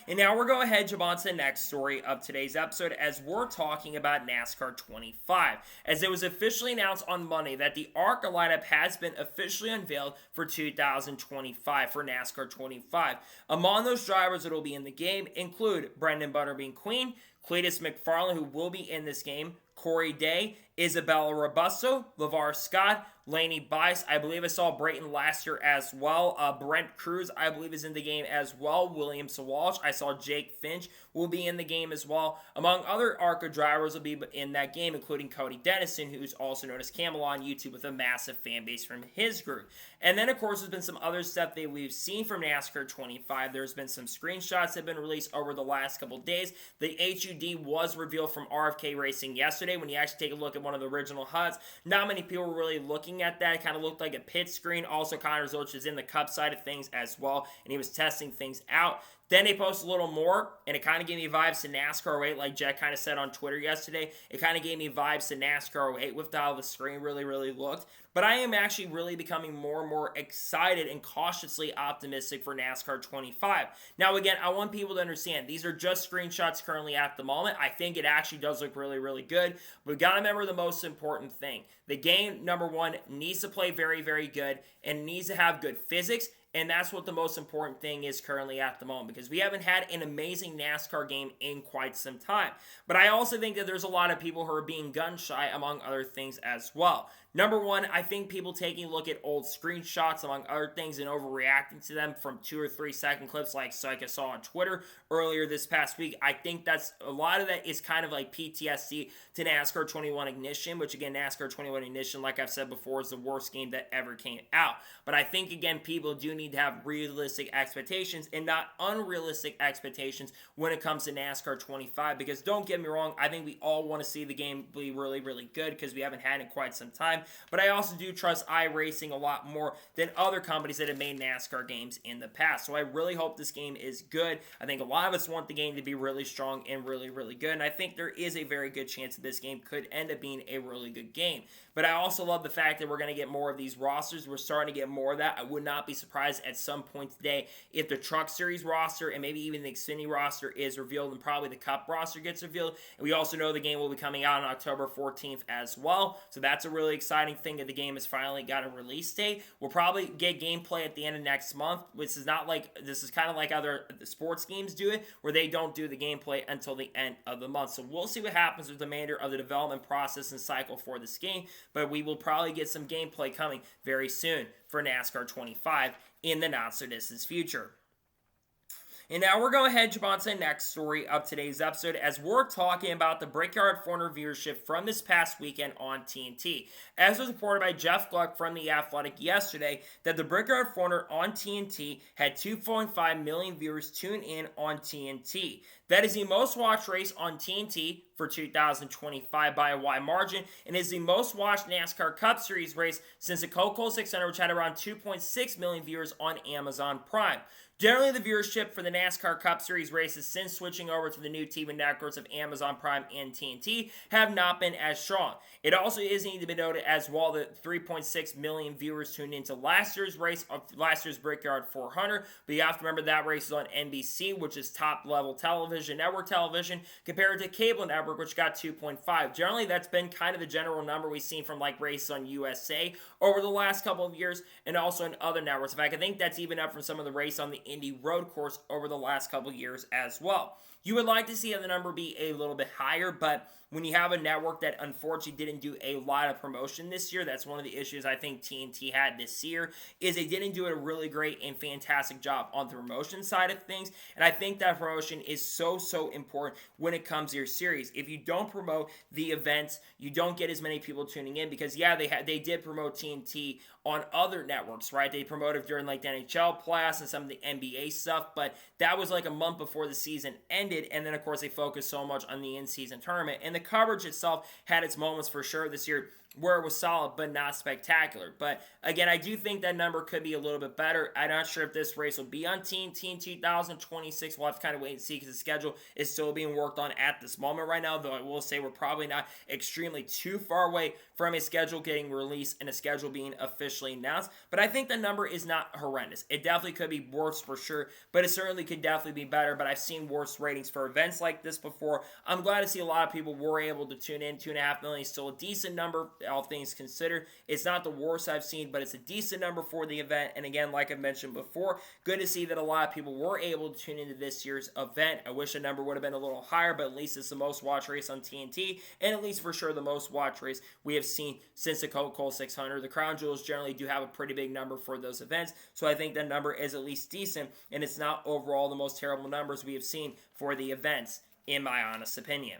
And now we're going to head on to the next story of today's episode as we're talking about NASCAR 25. As it was officially announced on Monday that the ARCA lineup has been officially unveiled for 2025 for NASCAR 25. Among those drivers that will be in the game include Brendan Butterbean Queen, Cletus McFarlane, who will be in this game, Corey Day, Isabella Robusto, LeVar Scott, Laney Bice. I believe I saw Brayton last year as well. Brent Cruz, I believe, is in the game as well. William Sawalsh. I saw Jake Finch will be in the game as well. Among other ARCA drivers will be in that game, including Cody Dennison, who's also known as Camel on YouTube with a massive fan base from his group. And then, of course, there's been some other stuff that we've seen from NASCAR 25. There's been some screenshots that have been released over the last couple days. The HUD was revealed from RFK Racing yesterday. When you actually take a look at one of the original HUDs, not many people were really looking at that. It kind of looked like a pit screen. Also, Connor Zolch is in the Cup side of things as well, and he was testing things out. Then they posted a little more, and it kind of gave me vibes to NASCAR 08, like Jack kind of said on Twitter yesterday. It kind of gave me vibes to NASCAR 08 with how the screen really, really looked. But I am actually really becoming more and more excited and cautiously optimistic for NASCAR 25. Now, again, I want people to understand these are just screenshots currently at the moment. I think it actually does look really, really good. But we've got to remember the most important thing. The game, number one, needs to play very, very good and needs to have good physics. And that's what the most important thing is currently at the moment, because we haven't had an amazing NASCAR game in quite some time. But I also think that there's a lot of people who are being gun shy, among other things as well. Number one, I think people taking a look at old screenshots, among other things, and overreacting to them from 2 or 3 second clips like I saw on Twitter earlier this past week. I think that's a lot of that is kind of like PTSD to NASCAR 21 Ignition, which again, NASCAR 21 Ignition, like I've said before, is the worst game that ever came out. But I think, again, people do need to have realistic expectations and not unrealistic expectations when it comes to NASCAR 25, because don't get me wrong, I think we all want to see the game be really, really good because we haven't had it in quite some time. But I also do trust iRacing a lot more than other companies that have made NASCAR games in the past. So I really hope this game is good. I think a lot of us want the game to be really strong and really, really good. And I think there is a very good chance that this game could end up being a really good game. But I also love the fact that we're going to get more of these rosters. We're starting to get more of that. I would not be surprised at some point today if the Truck Series roster and maybe even the Xfinity roster is revealed, and probably the Cup roster gets revealed. And we also know the game will be coming out on October 14th as well. So that's a really exciting thing that the game has finally got a release date. We'll probably get gameplay at the end of next month, which is not like, this is kind of like other sports games do it, where they don't do the gameplay until the end of the month. So we'll see what happens with the remainder of the development process and cycle for this game. But we will probably get some gameplay coming very soon for NASCAR 25 in the not-so-distant future. And now we're going to head on to the next story of today's episode as we're talking about the Brickyard 400 viewership from this past weekend on TNT. As was reported by Jeff Gluck from The Athletic yesterday, that the Brickyard 400 on TNT had 2.5 million viewers tune in on TNT. That is the most watched race on TNT for 2025 by a wide margin, and is the most watched NASCAR Cup Series race since the Coca-Cola 600, which had around 2.6 million viewers on Amazon Prime. Generally, the viewership for the NASCAR Cup Series races since switching over to the new TV networks of Amazon Prime and TNT have not been as strong. It also is needed to be noted as well that 3.6 million viewers tuned into last year's race of last year's Brickyard 400, but you have to remember that race is on NBC, which is top-level television, network television, compared to cable network, which got 2.5. Generally, that's been kind of the general number we've seen from like races on USA over the last couple of years, and also in other networks. In fact, I think that's even up from some of the race on the Indy Road Course over the last couple years as well. You would like to see the number be a little bit higher, but when you have a network that unfortunately didn't do a lot of promotion this year, that's one of the issues I think TNT had this year, is they didn't do a really great and fantastic job on the promotion side of things, and I think that promotion is so important when it comes to your series. If you don't promote the events, you don't get as many people tuning in, because yeah, they did promote TNT on other networks, right? They promoted during like the NHL playoffs and some of the NBA stuff, but that was like a month before the season ended, and then of course they focused so much on the in-season tournament, and the coverage itself had its moments for sure this year where it was solid but not spectacular. But again, I do think that number could be a little bit better. I'm not sure if this race will be on TNT in 2026. We'll have to kind of wait and see, because the schedule is still being worked on at this moment right now, though I will say we're probably not extremely too far away from a schedule getting released and a schedule being officially announced. But I think the number is not horrendous. It definitely could be worse for sure, but it certainly could definitely be better. But I've seen worse ratings for events like this before. I'm glad to see a lot of people were able to tune in. 2.5 million is still a decent number, all things considered. It's not the worst I've seen, but it's a decent number for the event. And again, like I mentioned before, good to see that a lot of people were able to tune into this year's event. I wish the number would have been a little higher, but at least it's the most watched race on TNT, and at least for sure the most watched race we have seen since the Coca-Cola 600. The Crown Jewels generally do have a pretty big number for those events, so I think that number is at least decent, and it's not overall the most terrible numbers we have seen for the events, in my honest opinion.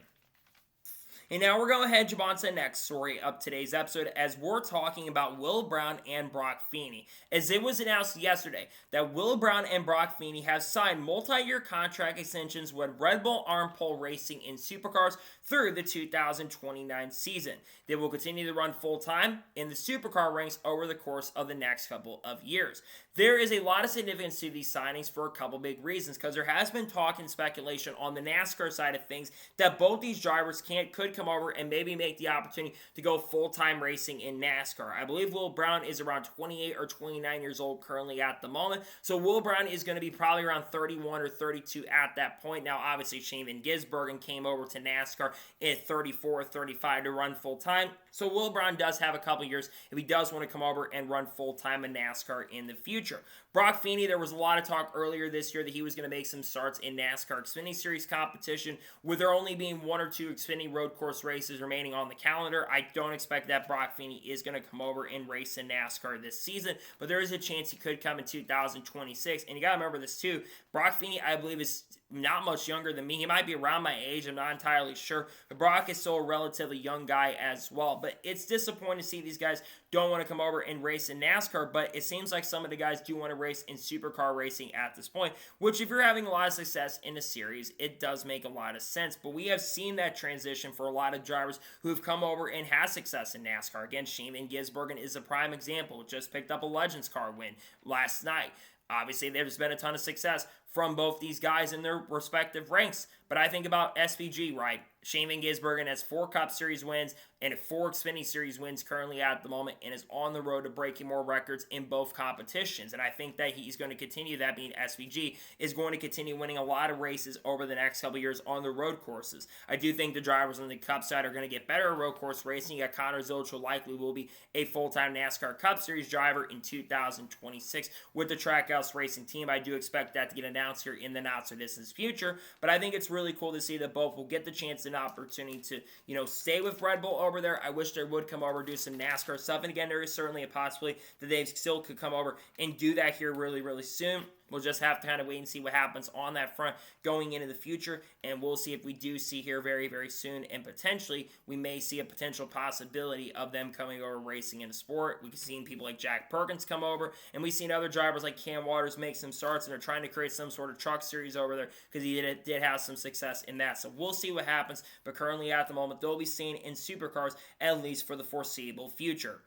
And now we're going to head on to the next story of today's episode, as we're talking about Will Brown and Brock Feeney. As it was announced yesterday that Will Brown and Brock Feeney have signed multi-year contract extensions with Red Bull Arm Pole Racing in Supercars through the 2029 season. They will continue to run full-time in the Supercar ranks over the course of the next couple of years. There is a lot of significance to these signings for a couple big reasons, because there has been talk and speculation on the NASCAR side of things that both these drivers could come over and maybe make the opportunity to go full-time racing in NASCAR. I believe Will Brown is around 28 or 29 years old currently at the moment, so Will Brown is going to be probably around 31 or 32 at that point. Now, obviously, Shane Van Gisbergen came over to NASCAR at 34 or 35 to run full-time, so Will Brown does have a couple years if he does want to come over and run full-time in NASCAR in the future. Brock Feeney, there was a lot of talk earlier this year that he was going to make some starts in NASCAR Xfinity Series competition, with there only being 1 or 2 Xfinity road course races remaining on the calendar. I don't expect that Brock Feeney is going to come over and race in NASCAR this season, but there is a chance he could come in 2026. And you got to remember this too, Brock Feeney, I believe, is not much younger than me. He might be around my age, I'm not entirely sure, but Brock is still a relatively young guy as well. But it's disappointing to see these guys don't want to come over and race in NASCAR, but it seems like some of the guys do want to race in supercar racing at this point, which if you're having a lot of success in a series, it does make a lot of sense. But we have seen that transition for a lot of drivers who have come over and had success in NASCAR. Again, Shane Van Gisbergen is a prime example. Just picked up a Legends car win last night. Obviously, there's been a ton of success from both these guys in their respective ranks. But I think about SVG, right? Shane Van Gisbergen has 4 Cup Series wins and 4 Xfinity Series wins currently at the moment, and is on the road to breaking more records in both competitions. And I think that he's going to continue that, being SVG is going to continue winning a lot of races over the next couple years on the road courses. I do think the drivers on the Cup side are going to get better at road course racing. You got Connor Zilch, who likely will be a full-time NASCAR Cup Series driver in 2026 with the Trackhouse Racing team. I do expect that to get announced here in the not-so-distant future, but I think it's really cool to see that both will get the chance and opportunity to, stay with Red Bull over there. I wish they would come over, do some NASCAR stuff, and again, there is certainly a possibility that they still could come over and do that here really, really soon. We'll just have to kind of wait and see what happens on that front going into the future, and we'll see if we do see here very, very soon, and potentially we may see a potential possibility of them coming over racing in the sport. We've seen people like Jack Perkins come over, and we've seen other drivers like Cam Waters make some starts, and they're trying to create some sort of truck series over there because he did have some success in that. So we'll see what happens, but currently at the moment, they'll be seen in supercars at least for the foreseeable future.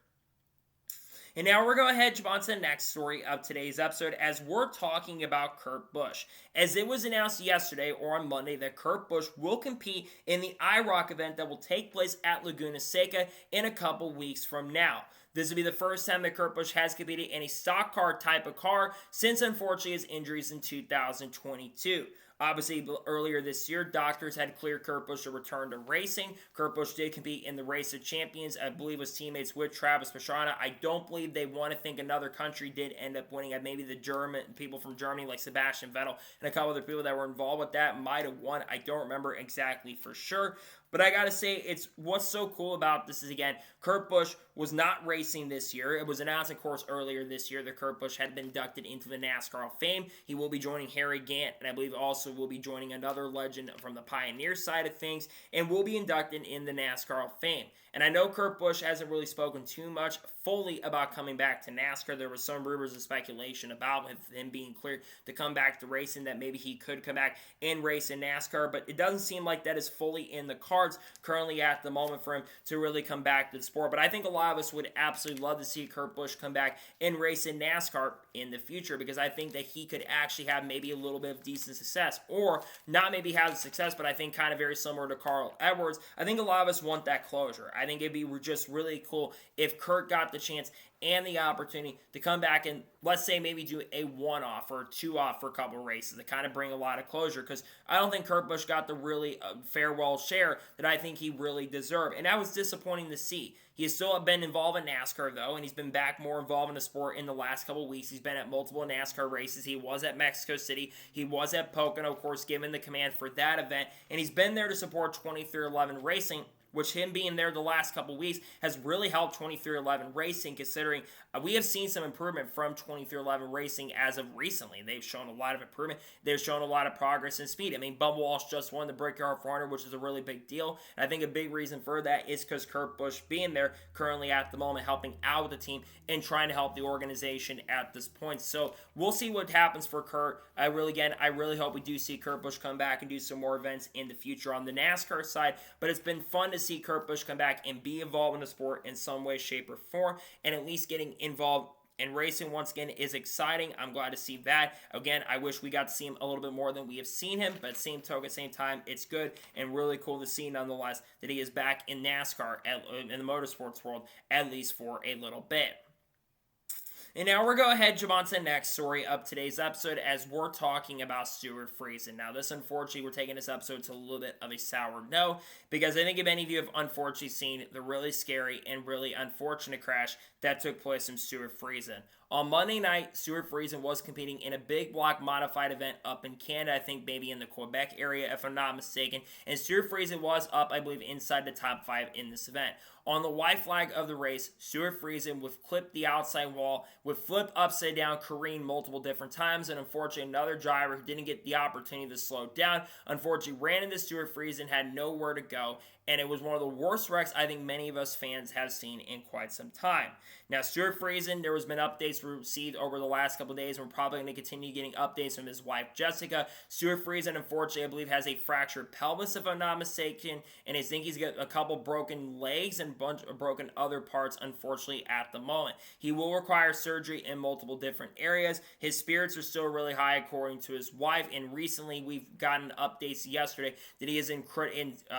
And now we're going to head on to the next story of today's episode, as we're talking about Kurt Busch. As it was announced yesterday or on Monday that Kurt Busch will compete in the IROC event that will take place at Laguna Seca in a couple weeks from now. This will be the first time that Kurt Busch has competed in a stock car type of car since, unfortunately, his injuries in 2022. Obviously, earlier this year, doctors had cleared Kurt Busch to return to racing. Kurt Busch did compete in the Race of Champions, I believe was teammates with Travis Pastrana. I don't believe they won. I think another country did end up winning. Maybe the German people from Germany, like Sebastian Vettel and a couple other people that were involved with that might have won. I don't remember exactly for sure. But I gotta say, it's what's so cool about this is, again, Kurt Busch was not racing this year. It was announced, of course, earlier this year that Kurt Busch had been inducted into the NASCAR Hall of Fame. He will be joining Harry Gant, and I believe also will be joining another legend from the Pioneer side of things, and will be inducted in the NASCAR Hall of Fame. And I know Kurt Busch hasn't really spoken too much fully about coming back to NASCAR. There was some rumors and speculation about him being cleared to come back to racing, that maybe he could come back and race in NASCAR, but it doesn't seem like that is fully in the cards currently at the moment for him to really come back to the sport. But I think a lot of us would absolutely love to see Kurt Busch come back and race in NASCAR in the future, because I think that he could actually have maybe a little bit of decent success, or not maybe have the success, but I think kind of very similar to Carl Edwards. I think a lot of us want that closure. I think it'd be just really cool if Kurt got the chance and the opportunity to come back and, let's say, maybe do a one-off or a two-off for a couple races to kind of bring a lot of closure, because I don't think Kurt Busch got the really farewell share that I think he really deserved, and that was disappointing to see. He has still been involved in NASCAR, though, and he's been back more involved in the sport in the last couple weeks. He's been at multiple NASCAR races. He was at Mexico City. He was at Pocono, of course, given the command for that event, and he's been there to support 2311 Racing, which him being there the last couple weeks has really helped 2311 Racing, considering we have seen some improvement from 2311 Racing as of recently. They've shown a lot of improvement. They've shown a lot of progress in speed. I mean, Bubba Walsh just won the Brickyard 400, which is a really big deal. And I think a big reason for that is because Kurt Busch being there currently at the moment, helping out with the team and trying to help the organization at this point. So we'll see what happens for Kurt. I really hope we do see Kurt Busch come back and do some more events in the future on the NASCAR side. But it's been fun to see Kurt Busch come back and be involved in the sport in some way, shape, or form, and at least getting involved in racing once again is exciting. I'm glad to see that. Again, I wish we got to see him a little bit more than we have seen him, but same token, same time, it's good and really cool to see nonetheless that he is back in NASCAR, in the motorsports world, at least for a little bit. And now we're going to head jump on to the next story of today's episode, as we're talking about Stewart Friesen. Now, this, unfortunately, we're taking this episode to a little bit of a sour note, because I think if any of you have unfortunately seen the really scary and really unfortunate crash that took place in Stewart Friesen. On Monday night, Stewart Friesen was competing in a big block modified event up in Canada, I think maybe in the Quebec area, if I'm not mistaken, and Stewart Friesen was up, I believe, inside the top 5 in this event. On the white flag of the race, Stewart Friesen would clip the outside wall, would flip upside down, careen multiple different times, and unfortunately another driver who didn't get the opportunity to slow down, unfortunately ran into Stewart Friesen, had nowhere to go, and it was one of the worst wrecks I think many of us fans have seen in quite some time. Now, Stewart Friesen, there has been updates received over the last couple of days, and we're probably going to continue getting updates from his wife, Jessica. Stewart Friesen, unfortunately, I believe, has a fractured pelvis, if I'm not mistaken, and I think he's got a couple broken legs and a bunch of broken other parts, unfortunately, at the moment. He will require surgery in multiple different areas. His spirits are still really high, according to his wife, and recently we've gotten updates yesterday that he is in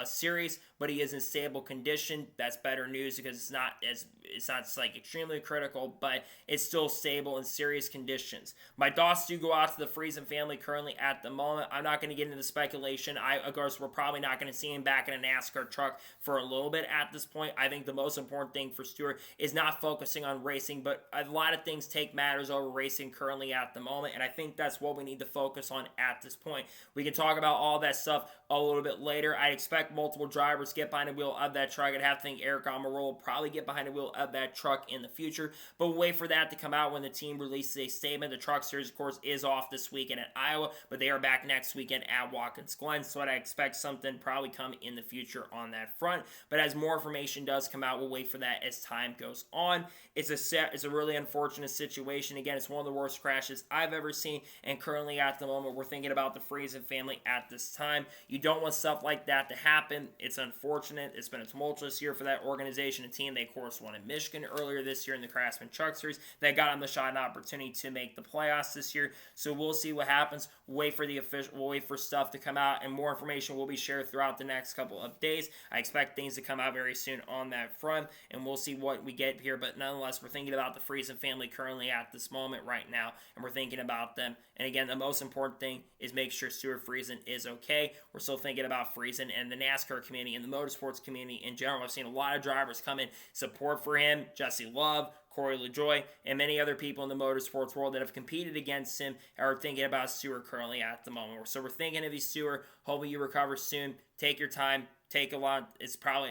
serious, but he is in stable condition. That's better news, because it's not like extremely critical, but it's still stable in serious conditions. My thoughts do go out to the Friesen family currently at the moment. I'm not going to get into the speculation. Of course, we're probably not going to see him back in a NASCAR truck for a little bit at this point. I think the most important thing for Stewart is not focusing on racing, but a lot of things take matters over racing currently at the moment, and I think that's what we need to focus on at this point. We can talk about all that stuff a little bit later. I expect multiple drivers to get behind the wheel of that truck. I'd have to think Eric Almirola will probably get behind the wheel of that truck in the future, but we'll wait for that to come out when the team releases a statement. The Truck Series, of course, is off this weekend at Iowa, but they are back next weekend at Watkins Glen, so I expect something probably come in the future on that front. But as more information does come out, we'll wait for that as time goes on. It's a really unfortunate situation. Again, it's one of the worst crashes I've ever seen, and currently at the moment, we're thinking about the Friesen family at this time. You don't want stuff like that to happen. It's unfortunate. unfortunate. It's been a tumultuous year for that organization and team. They, of course, won in Michigan earlier this year in the Craftsman Truck Series. They got on the shot and opportunity to make the playoffs this year. So we'll see what happens. We'll wait for stuff to come out, and more information will be shared throughout the next couple of days. I expect things to come out very soon on that front, and we'll see what we get here. But nonetheless, we're thinking about the Friesen family currently at this moment right now, and we're thinking about them. And again, the most important thing is make sure Stewart Friesen is okay. We're still thinking about Friesen and the NASCAR community and the motorsports community in general. I've seen a lot of drivers come in, support for him, Jesse Love, Corey LaJoie, and many other people in the motorsports world that have competed against him are thinking about Stewart currently at the moment. So we're thinking of you, Stewart. Hopefully you recover soon. Take your time. Take a lot.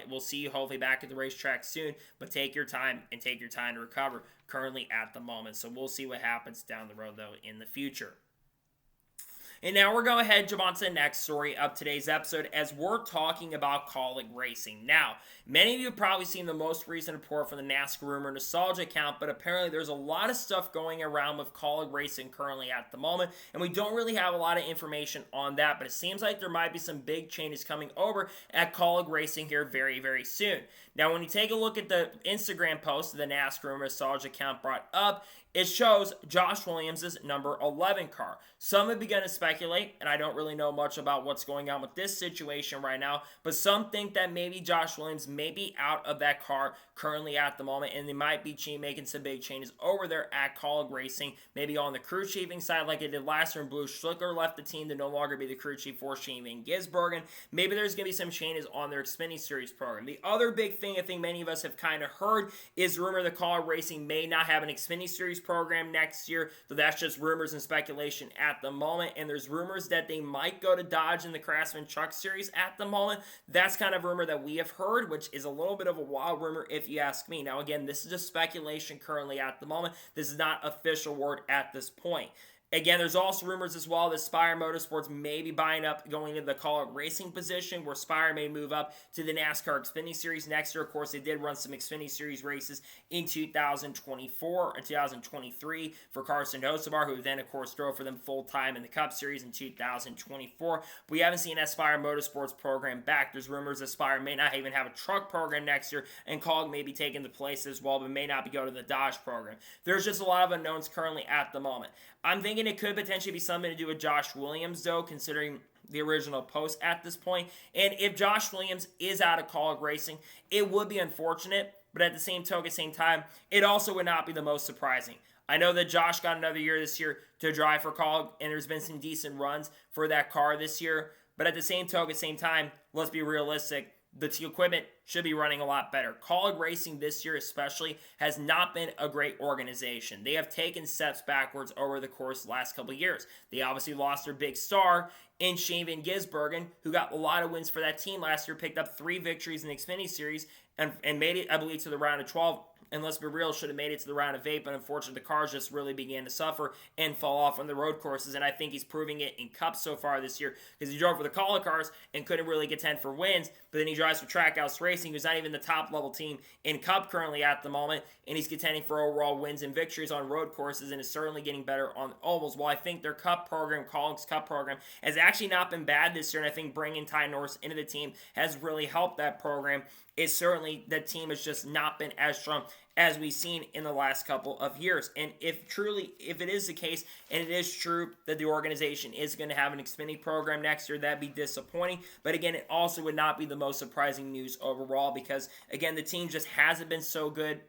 We'll see you hopefully back at the racetrack soon, but take your time and take your time to recover currently at the moment. So we'll see what happens down the road, though, in the future. And now we're going ahead and jump on to the next story of today's episode as we're talking about Kaulig Racing. Now, many of you have probably seen the most recent report from the NASCAR Rumor Nostalgia account, but apparently there's a lot of stuff going around with Kaulig Racing currently at the moment, and we don't really have a lot of information on that, but it seems like there might be some big changes coming over at Kaulig Racing here very, very soon. Now, when you take a look at the Instagram post the NASCAR Rumor Nostalgia account brought up, it shows Josh Williams' number 11 car. Some have begun to speculate, and I don't really know much about what's going on with this situation right now, but some think that maybe Josh Williams may be out of that car currently at the moment, and they might be making some big changes over there at Kaulig Racing, maybe on the crew chiefing side like it did last year when Busch left the team to no longer be the crew chief for Shane Van Gisbergen. Maybe there's going to be some changes on their Xfinity Series program. The other big thing I think many of us have kind of heard is rumor that Kaulig Racing may not have an Xfinity Series program next year, so that's just rumors and speculation at the moment, and there's rumors that they might go to Dodge in the Craftsman Truck Series at the moment. That's kind of rumor that we have heard, which is a little bit of a wild rumor if you ask me. Now again, this is just speculation currently at the moment. This is not official word at this point. Again, there's also rumors as well that Spire Motorsports may be buying up, going into the Kaulig Racing position, where Spire may move up to the NASCAR Xfinity Series next year. Of course, they did run some Xfinity Series races in 2024 and 2023 for Carson Hocevar, who then, of course, drove for them full-time in the Cup Series in 2024. We haven't seen that Spire Motorsports program back. There's rumors that Spire may not even have a truck program next year, and Kaulig may be taking the place as well, but may not be going to the Dodge program. There's just a lot of unknowns currently at the moment. I'm thinking it could potentially be something to do with Josh Williams, though, considering the original post at this point. And if Josh Williams is out of Kaulig Racing, it would be unfortunate, but at the same time, it also would not be the most surprising. I know that Josh got another year this year to drive for Kaulig, and there's been some decent runs for that car this year, but at the same time, let's be realistic. The equipment should be running a lot better. Kaulig Racing this year especially has not been a great organization. They have taken steps backwards over the course of the last couple of years. They obviously lost their big star in Shane Van Gisbergen, who got a lot of wins for that team last year, picked up 3 victories in the Xfinity Series, and made it, I believe, to the round of 12. And let's be real, should have made it to the round of 8, but unfortunately the cars just really began to suffer and fall off on the road courses, and I think he's proving it in Cup so far this year, because he drove for the Kaulig cars and couldn't really contend for wins, but then he drives for Trackhouse Racing, who's not even the top level team in Cup currently at the moment, and he's contending for overall wins and victories on road courses, and is certainly getting better on ovals. While I think their Cup program, Kaulig's Cup program, has actually not been bad this year, and I think bringing Ty Norris into the team has really helped that program. It's certainly, that team has just not been as strong as we've seen in the last couple of years. And if it is the case, and it is true that the organization is going to have an Xfinity program next year, that'd be disappointing. But again, it also would not be the most surprising news overall, because again, the team just hasn't been so good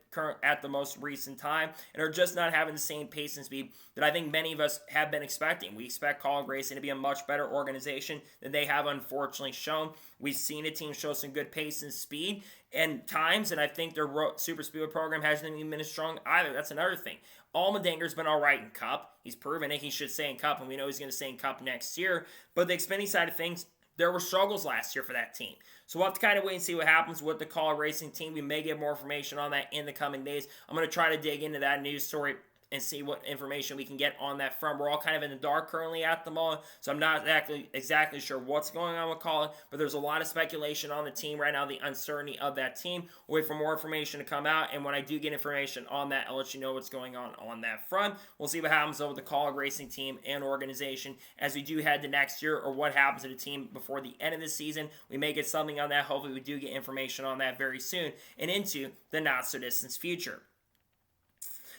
at the most recent time, and are just not having the same pace and speed that I think many of us have been expecting. We expect Kaulig Racing to be a much better organization than they have unfortunately shown. We've seen a team show some good pace and speed and times, and I think their Super Speedway program hasn't even been as strong either. That's another thing. Allmendinger's been all right in Cup. He's proven it. He should stay in Cup, and we know he's going to stay in Cup next year. But the Xfinity side of things, there were struggles last year for that team. So we'll have to kind of wait and see what happens with the Kaulig Racing team. We may get more information on that in the coming days. I'm going to try to dig into that news story and see what information we can get on that front. We're all kind of in the dark currently at the moment, so I'm not exactly sure what's going on with Kaulig, but there's a lot of speculation on the team right now, the uncertainty of that team. We'll wait for more information to come out, and when I do get information on that, I'll let you know what's going on that front. We'll see what happens over the Kaulig Racing team and organization as we do head to next year, or what happens to the team before the end of the season. We may get something on that. Hopefully we do get information on that very soon and into the not-so-distant future.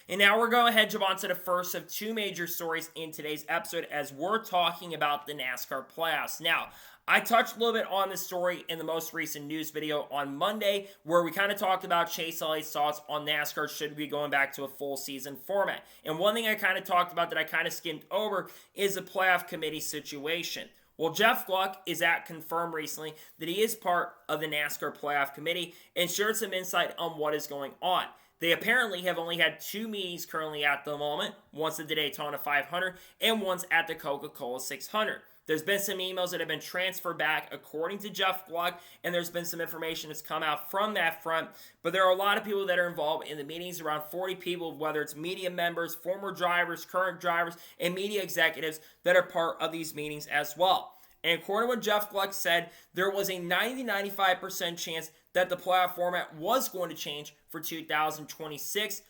And now we're going ahead and jump on to the first of two major stories in today's episode as we're talking about the NASCAR playoffs. Now, I touched a little bit on this story in the most recent news video on Monday, where we kind of talked about Chase Elliott's thoughts on NASCAR should we be going back to a full season format. And one thing I kind of talked about that I kind of skimmed over is the playoff committee situation. Well, Jeff Gluck is confirmed recently that he is part of the NASCAR playoff committee and shared some insight on what is going on. They apparently have only had 2 meetings currently at the moment, once at the Daytona 500 and once at the Coca-Cola 600. There's been some emails that have been transferred back according to Jeff Gluck, and there's been some information that's come out from that front, but there are a lot of people that are involved in the meetings, around 40 people, whether it's media members, former drivers, current drivers, and media executives that are part of these meetings as well. And according to what Jeff Gluck said, there was a 90-95% chance that the playoff format was going to change for 2026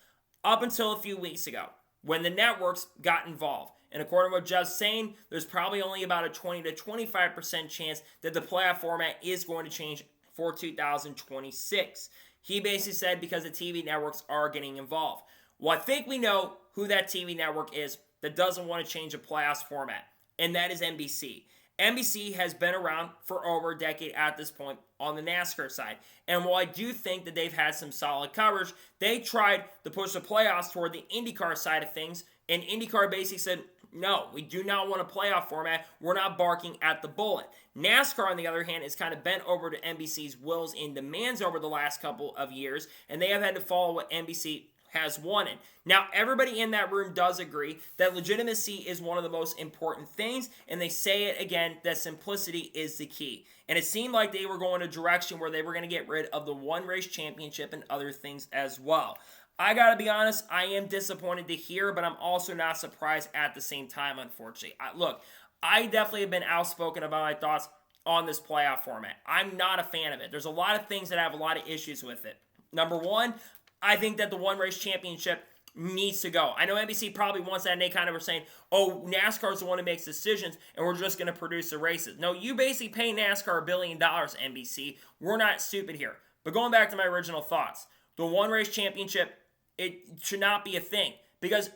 up until a few weeks ago when the networks got involved. And according to what Jeff's saying, there's probably only about a 20-25% chance that the playoff format is going to change for 2026. He basically said because the TV networks are getting involved. Well, I think we know who that TV network is that doesn't want to change the playoffs format, and that is NBC. NBC has been around for over a decade at this point on the NASCAR side. And while I do think that they've had some solid coverage, they tried to push the playoffs toward the IndyCar side of things. And IndyCar basically said, no, we do not want a playoff format. We're not barking at the bullet. NASCAR, on the other hand, is kind of bent over to NBC's wills and demands over the last couple of years. And they have had to follow what NBC has wanted. Now, everybody in that room does agree that legitimacy is one of the most important things, and they say it again, that simplicity is the key. And it seemed like they were going a direction where they were going to get rid of the one race championship and other things as well. I gotta be honest, I am disappointed to hear, but I'm also not surprised at the same time, unfortunately. Look, I definitely have been outspoken about my thoughts on this playoff format. I'm not a fan of it. There's a lot of things that I have a lot of issues with it. Number one, I think that the one race championship needs to go. I know NBC probably wants that, and they kind of were saying, oh, NASCAR's the one who makes decisions, and we're just going to produce the races. No, you basically pay NASCAR $1 billion, NBC. We're not stupid here. But going back to my original thoughts, the one race championship, it should not be a thing. Because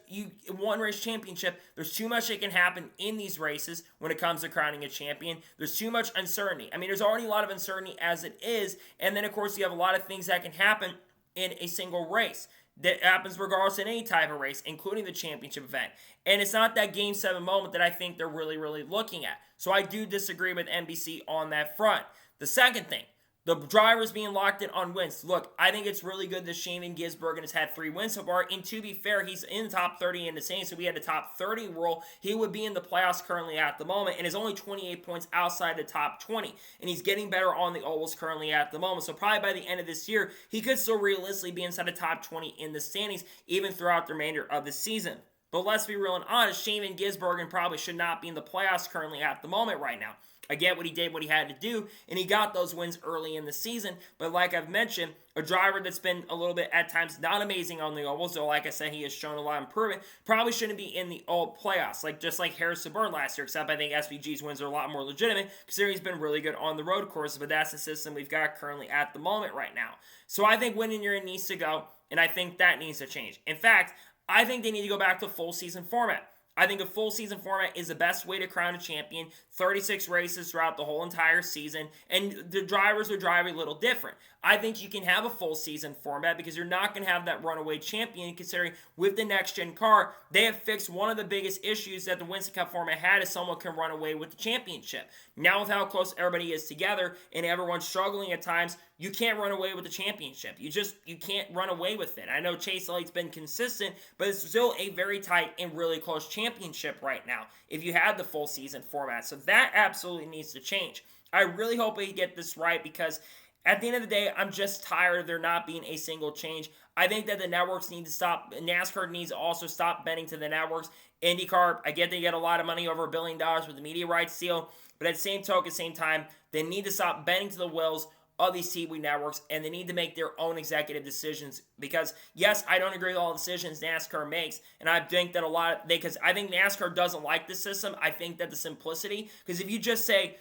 one race championship, there's too much that can happen in these races when it comes to crowning a champion. There's too much uncertainty. I mean, there's already a lot of uncertainty as it is, and then, of course, you have a lot of things that can happen in a single race. That happens regardless in any type of race, including the championship event. And it's not that Game 7 moment that I think they're really, really looking at. So I do disagree with NBC on that front. The second thing, the drivers being locked in on wins. Look, I think it's really good that Shane Gisbergen has had 3 wins so far. And to be fair, he's in the top 30 in the same. So we had the top 30 role. He would be in the playoffs currently at the moment and is only 28 points outside the top 20. And he's getting better on the ovals currently at the moment. So probably by the end of this year, he could still realistically be inside the top 20 in the standings, even throughout the remainder of the season. But let's be real and honest, Shane Gisbergen probably should not be in the playoffs currently at the moment right now. I get what he did, what he had to do, and he got those wins early in the season. But like I've mentioned, a driver that's been a little bit, at times, not amazing on the ovals, though like I said, he has shown a lot of improvement, probably shouldn't be in the old playoffs, just like Harrison Burton last year, except I think SVG's wins are a lot more legitimate, considering he's been really good on the road courses, but that's the system we've got currently at the moment right now. So I think winning your needs to go, and I think that needs to change. In fact, I think they need to go back to full season format. I think a full season format is the best way to crown a champion. 36 races throughout the whole entire season, and the drivers are driving a little different. I think you can have a full season format because you're not going to have that runaway champion, considering with the next gen car, they have fixed one of the biggest issues that the Winston Cup format had, is someone can run away with the championship. Now with how close everybody is together and everyone's struggling at times, you can't run away with the championship. You can't run away with it. I know Chase Elliott's been consistent, but it's still a very tight and really close championship right now if you had the full season format. So that absolutely needs to change. I really hope we get this right because At the end of the day, I'm just tired of there not being a single change. I think that the networks need to stop. NASCAR needs to also stop betting to the networks. IndyCar, I get they get a lot of money, over $1 billion with the media rights deal, but at the same token, same time, they need to stop betting to the wills of these TV networks, and they need to make their own executive decisions. Because yes, I don't agree with all the decisions NASCAR makes, and I think that because I think NASCAR doesn't like the system. I think that the simplicity, because if you just say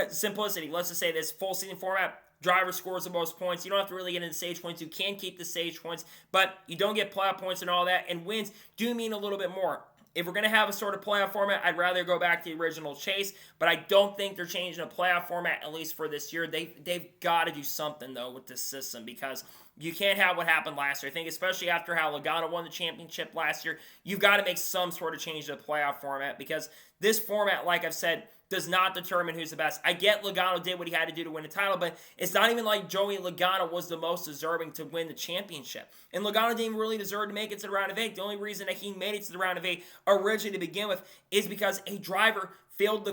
simplicity, let's just say this full season format, driver scores the most points. You don't have to really get into stage points. You can keep the stage points, but you don't get playoff points and all that, and wins do mean a little bit more. If we're going to have a sort of playoff format, I'd rather go back to the original chase, but I don't think they're changing a playoff format, at least for this year. They've got to do something, though, with this system, because you can't have what happened last year. I think especially after how Laguna won the championship last year, you've got to make some sort of change to the playoff format, because this format, like I've said, does not determine who's the best. I get Logano did what he had to do to win the title, but it's not even like Joey Logano was the most deserving to win the championship. And Logano didn't really deserve to make it to the round of 8. The only reason that he made it to the round of 8 originally to begin with is because a driver failed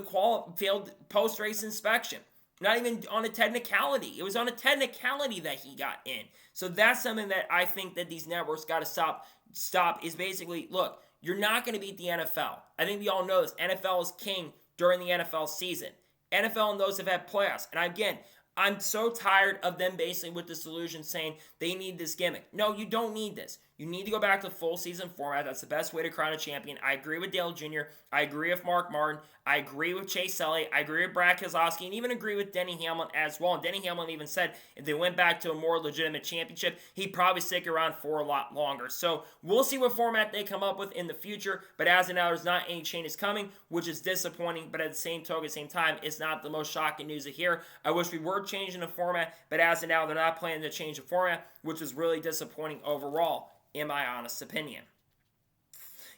post-race inspection. Not even on a technicality. It was on a technicality that he got in. So that's something that I think that these networks got to stop is basically, look, you're not going to beat the NFL. I think we all know this. NFL is king during the NFL season. NFL and those have had playoffs. And again, I'm so tired of them basically with this delusion saying they need this gimmick. No, you don't need this. You need to go back to full season format. That's the best way to crown a champion. I agree with Dale Jr. I agree with Mark Martin. I agree with Chase Elliott. I agree with Brad Keselowski, and even agree with Denny Hamlin as well. And Denny Hamlin even said if they went back to a more legitimate championship, he'd probably stick around for a lot longer. So we'll see what format they come up with in the future. But as of now, there's not any changes coming, which is disappointing. But at the same token, same time, it's not the most shocking news to hear. I wish we were changing the format, but as of now, they're not planning to change the format, which is really disappointing overall, in my honest opinion.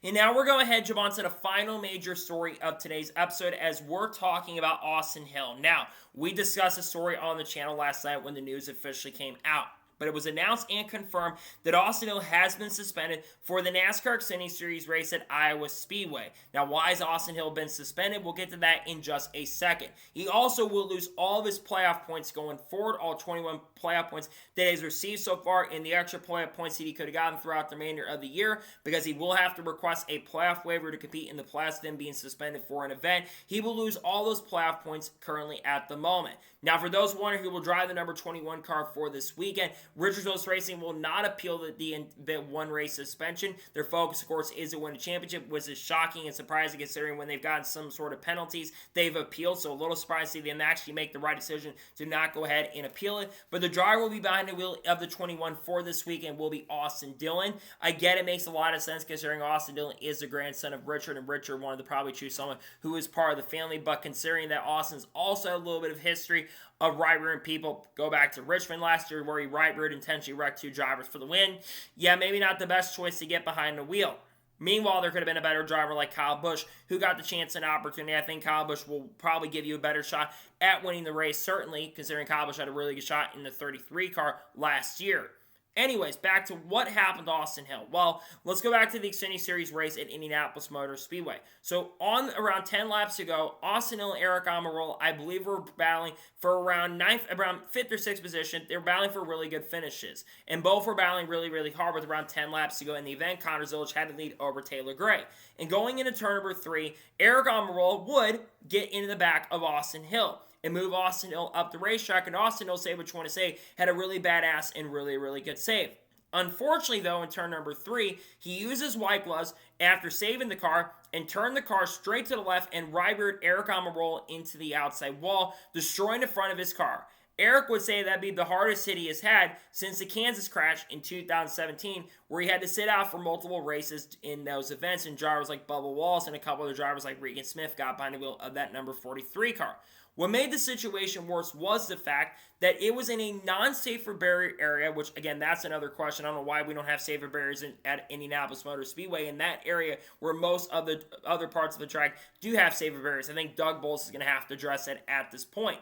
And now we're going ahead and jump on to the final major story of today's episode as we're talking about Austin Hill. Now, we discussed the story on the channel last night when the news officially came out. But it was announced and confirmed that Austin Hill has been suspended for the NASCAR Xfinity Series race at Iowa Speedway. Now, why has Austin Hill been suspended? We'll get to that in just a second. He also will lose all of his playoff points going forward, all 21 playoff points that he has received so far in the extra playoff points that he could have gotten throughout the remainder of the year, because he will have to request a playoff waiver to compete in the playoffs, then being suspended for an event. He will lose all those playoff points currently at the moment. Now, for those wondering who will drive the number 21 car for this weekend, Richards Racing will not appeal the one race suspension. Their focus, of course, is to win a championship, which is shocking and surprising considering when they've gotten some sort of penalties, they've appealed. So a little surprised to see them actually make the right decision to not go ahead and appeal it. But the driver will be behind the wheel of the 21 for this weekend will be Austin Dillon. I get it makes a lot of sense considering Austin Dillon is the grandson of Richard, and Richard wanted to probably choose someone who is part of the family. But considering that Austin's also a little bit of history of right-rearing people, go back to Richmond last year where he right-reared intentionally wrecked 2 drivers for the win. Yeah, maybe not the best choice to get behind the wheel. Meanwhile, there could have been a better driver like Kyle Busch who got the chance and opportunity. I think Kyle Busch will probably give you a better shot at winning the race, certainly considering Kyle Busch had a really good shot in the 33 car last year. Anyways, back to what happened to Austin Hill. Well, let's go back to the Xfinity Series race at Indianapolis Motor Speedway. So, on around 10 laps ago, Austin Hill and Aric Almirola, I believe, were battling for around 5th or 6th position. They were battling for really good finishes. And both were battling really, really hard with around 10 laps to go in the event. Connor Zilisch had to lead over Taylor Gray. And going into turn number 3, Aric Almirola would get into the back of Austin Hill and move Austin Hill up the racetrack, and Austin Hill, say what you want to say, had a really badass and really, really good save. Unfortunately, though, in turn number 3, he uses white gloves after saving the car and turned the car straight to the left and right-reared Aric Almirola into the outside wall, destroying the front of his car. Aric would say that'd be the hardest hit he has had since the Kansas crash in 2017, where he had to sit out for multiple races in those events, and drivers like Bubba Wallace and a couple other drivers like Regan Smith got behind the wheel of that number 43 car. What made the situation worse was the fact that it was in a non-safer barrier area, which, again, that's another question. I don't know why we don't have safer barriers at Indianapolis Motor Speedway in that area where most of the other parts of the track do have safer barriers. I think Doug Boles is going to have to address it at this point.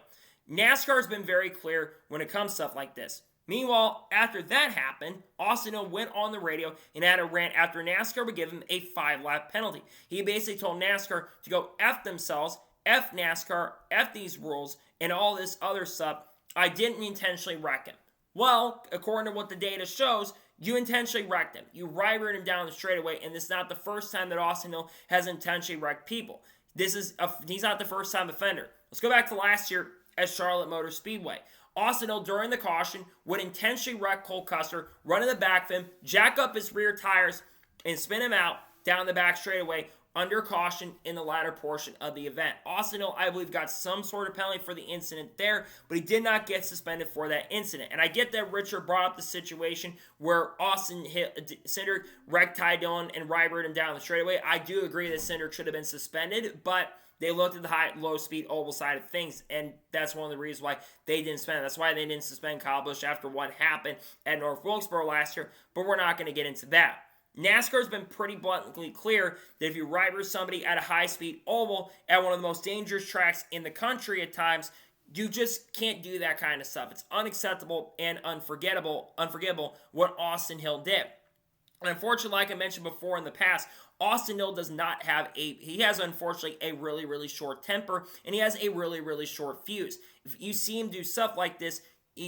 NASCAR has been very clear when it comes to stuff like this. Meanwhile, after that happened, Austin Hill went on the radio and had a rant after NASCAR would give him a 5-lap penalty. He basically told NASCAR to go F themselves, F NASCAR, F these rules, and all this other stuff. I didn't intentionally wreck him. Well, according to what the data shows, you intentionally wrecked him. You right-reared him down the straightaway, and this is not the first time that Austin Hill has intentionally wrecked people. He's not the first-time offender. Let's go back to last year at Charlotte Motor Speedway. Austin Hill, during the caution, would intentionally wreck Cole Custer, run in the back of him, jack up his rear tires, and spin him out down the back straightaway under caution in the latter portion of the event. Austin Hill, I believe, got some sort of penalty for the incident there, but he did not get suspended for that incident. And I get that Richard brought up the situation where Austin Cindric wrecked Ty Dillon and right-reared him down the straightaway. I do agree that Cindric should have been suspended, but they looked at the low-speed oval side of things, and that's one of the reasons why they didn't suspend. That's why they didn't suspend Kyle Busch after what happened at North Wilkesboro last year, but we're not going to get into that. NASCAR has been pretty bluntly clear that if you right-rear somebody at a high-speed oval at one of the most dangerous tracks in the country at times, you just can't do that kind of stuff. It's unacceptable and unforgivable what Austin Hill did. And unfortunately, like I mentioned before in the past, Austin Hill does not have he has unfortunately a really, really short temper, and he has a really, really short fuse. If you see him do stuff like this,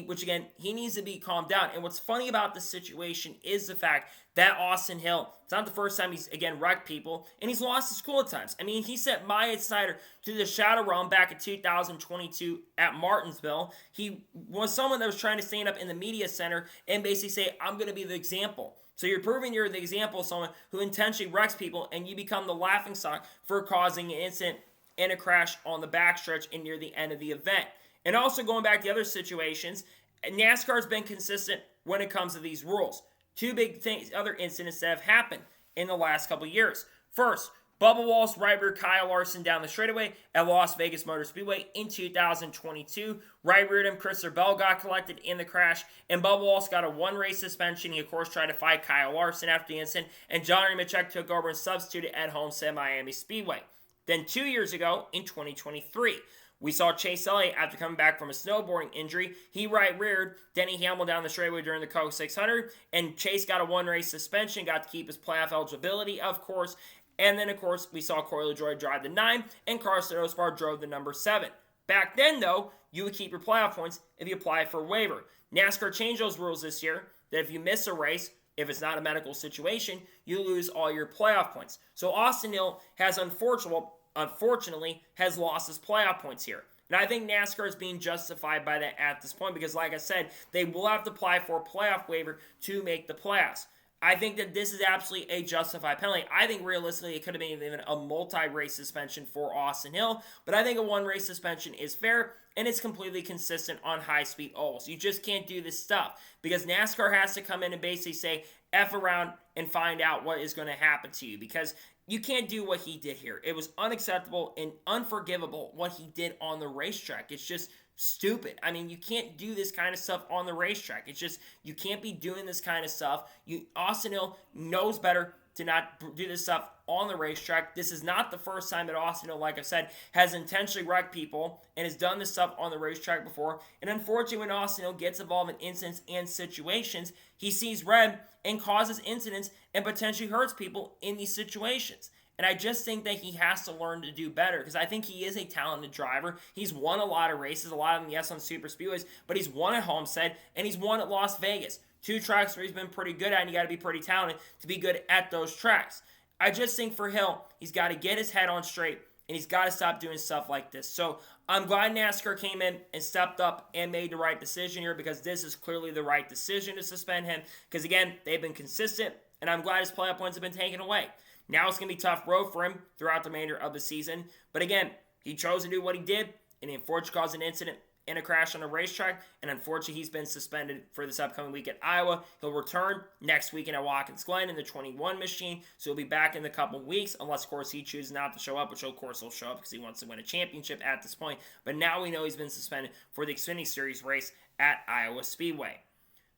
which again, he needs to be calmed down. And what's funny about this situation is the fact that Austin Hill, it's not the first time he's, again, wrecked people, and he's lost his cool at times. I mean, he sent Maya Snyder to the shadow realm back in 2022 at Martinsville. He was someone that was trying to stand up in the media center and basically say, I'm going to be the example. So you're proving you're the example of someone who intentionally wrecks people, and you become the laughingstock for causing an incident and a crash on the backstretch and near the end of the event. And also going back to other situations, NASCAR has been consistent when it comes to these rules. Two big things, other incidents that have happened in the last couple of years. First, Bubba Wallace right-reared Kyle Larson down the straightaway at Las Vegas Motor Speedway in 2022. Right-reared him, Christopher Bell got collected in the crash, and Bubba Wallace got a one-race suspension. He, of course, tried to fight Kyle Larson after the incident, and Johnny Nemechek took over and substituted at Homestead Miami Speedway. Then 2 years ago, in 2023, we saw Chase Elliott after coming back from a snowboarding injury. He right-reared Denny Hamlin down the straightaway during the Coke 600, and Chase got a one-race suspension, got to keep his playoff eligibility, of course. And then, of course, we saw Corey LaJoie drive the 9, and Carson Ospar drove the number 7. Back then, though, you would keep your playoff points if you applied for a waiver. NASCAR changed those rules this year, that if you miss a race, if it's not a medical situation, you lose all your playoff points. So Austin Hill has unfortunately, has lost his playoff points here. And I think NASCAR is being justified by that at this point because, like I said, they will have to apply for a playoff waiver to make the playoffs. I think that this is absolutely a justified penalty. I think realistically it could have been even a multi-race suspension for Austin Hill, but I think a one-race suspension is fair, and it's completely consistent on high-speed ovals. You just can't do this stuff because NASCAR has to come in and basically say, F around and find out what is going to happen to you because you can't do what he did here. It was unacceptable and unforgivable what he did on the racetrack. It's just stupid. I mean, you can't do this kind of stuff on the racetrack. It's just, you can't be doing this kind of stuff. Austin Hill knows better to not do this stuff on the racetrack. This is not the first time that Austin Hill, like I said, has intentionally wrecked people and has done this stuff on the racetrack before. And unfortunately, when Austin Hill gets involved in incidents and situations, he sees red and causes incidents and potentially hurts people in these situations. And I just think that he has to learn to do better because I think he is a talented driver. He's won a lot of races, a lot of them, yes, on super speedways, but he's won at Homestead and he's won at Las Vegas. Two tracks where he's been pretty good at, and you got to be pretty talented to be good at those tracks. I just think for Hill, he's got to get his head on straight, and he's got to stop doing stuff like this. So I'm glad NASCAR came in and stepped up and made the right decision here because this is clearly the right decision to suspend him because, again, they've been consistent, and I'm glad his playoff points have been taken away. Now it's going to be a tough road for him throughout the remainder of the season. But again, he chose to do what he did, and he unfortunately caused an incident and a crash on the racetrack, and unfortunately he's been suspended for this upcoming week at Iowa. He'll return next weekend at Watkins Glen in the 21 machine, so he'll be back in a couple weeks, unless, of course, he chooses not to show up, which, of course, he'll show up because he wants to win a championship at this point. But now we know he's been suspended for the Xfinity Series race at Iowa Speedway.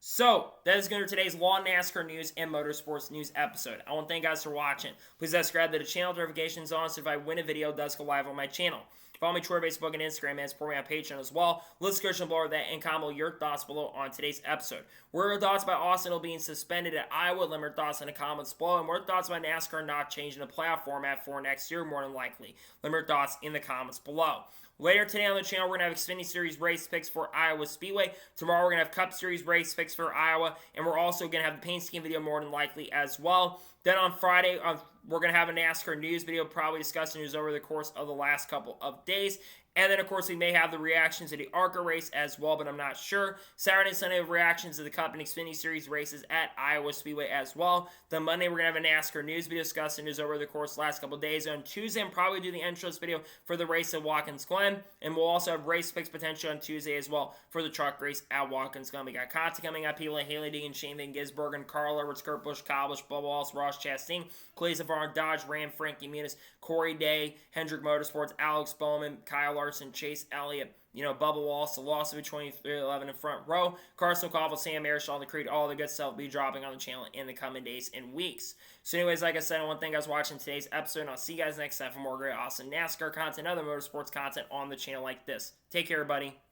So, that is going to be today's Law NASCAR News and Motorsports News episode. I want to thank you guys for watching. Please subscribe to the channel, notifications on, so if I win a video, it does go live on my channel. If Follow me Twitter, Facebook, and Instagram, and support me on Patreon as well. Let's go below that and comment your thoughts below on today's episode. What are your thoughts about Austin Hill being suspended at Iowa? Let me know your thoughts in the comments below. And what are your thoughts about NASCAR not changing the playoff format for next year, more than likely? Let me know your thoughts in the comments below. Later today on the channel, we're going to have Xfinity Series race picks for Iowa Speedway. Tomorrow, we're going to have Cup Series race picks for Iowa. And we're also going to have the paint scheme video more than likely as well. Then on Friday, we're going to have a NASCAR news video, probably discussing news over the course of the last couple of days. And then, of course, we may have the reactions to the ARCA race as well, but I'm not sure. Saturday and Sunday, reactions to the Cup and Xfinity Series races at Iowa Speedway as well. Then Monday, we're going to have a NASCAR news video discussing news over the course of the last couple of days. On Tuesday, I'm probably do the intros video for the race at Watkins Glen. And we'll also have race picks potential on Tuesday as well for the truck race at Watkins Glen. We got content coming up. People like Haley Deegan, Shane Van Gisbergen, Carl Edwards, Kurt Busch, Kyle Busch, Bubba Wallace, Ross Chastain, Clay Zavard, Dodge, Ram, Frankie Muniz, Corey Day, Hendrick Motorsports, Alex Bowman, Kyle Larson, Chase Elliott, Bubba Wallace, the loss of a 23-11 in front row, Carson Coughlin, Sam Airshall, the Creed, all the good stuff will be dropping on the channel in the coming days and weeks. So anyways, like I said, I want to thank you guys for watching today's episode, and I'll see you guys next time for more great, awesome NASCAR content, other motorsports content on the channel like this. Take care, everybody.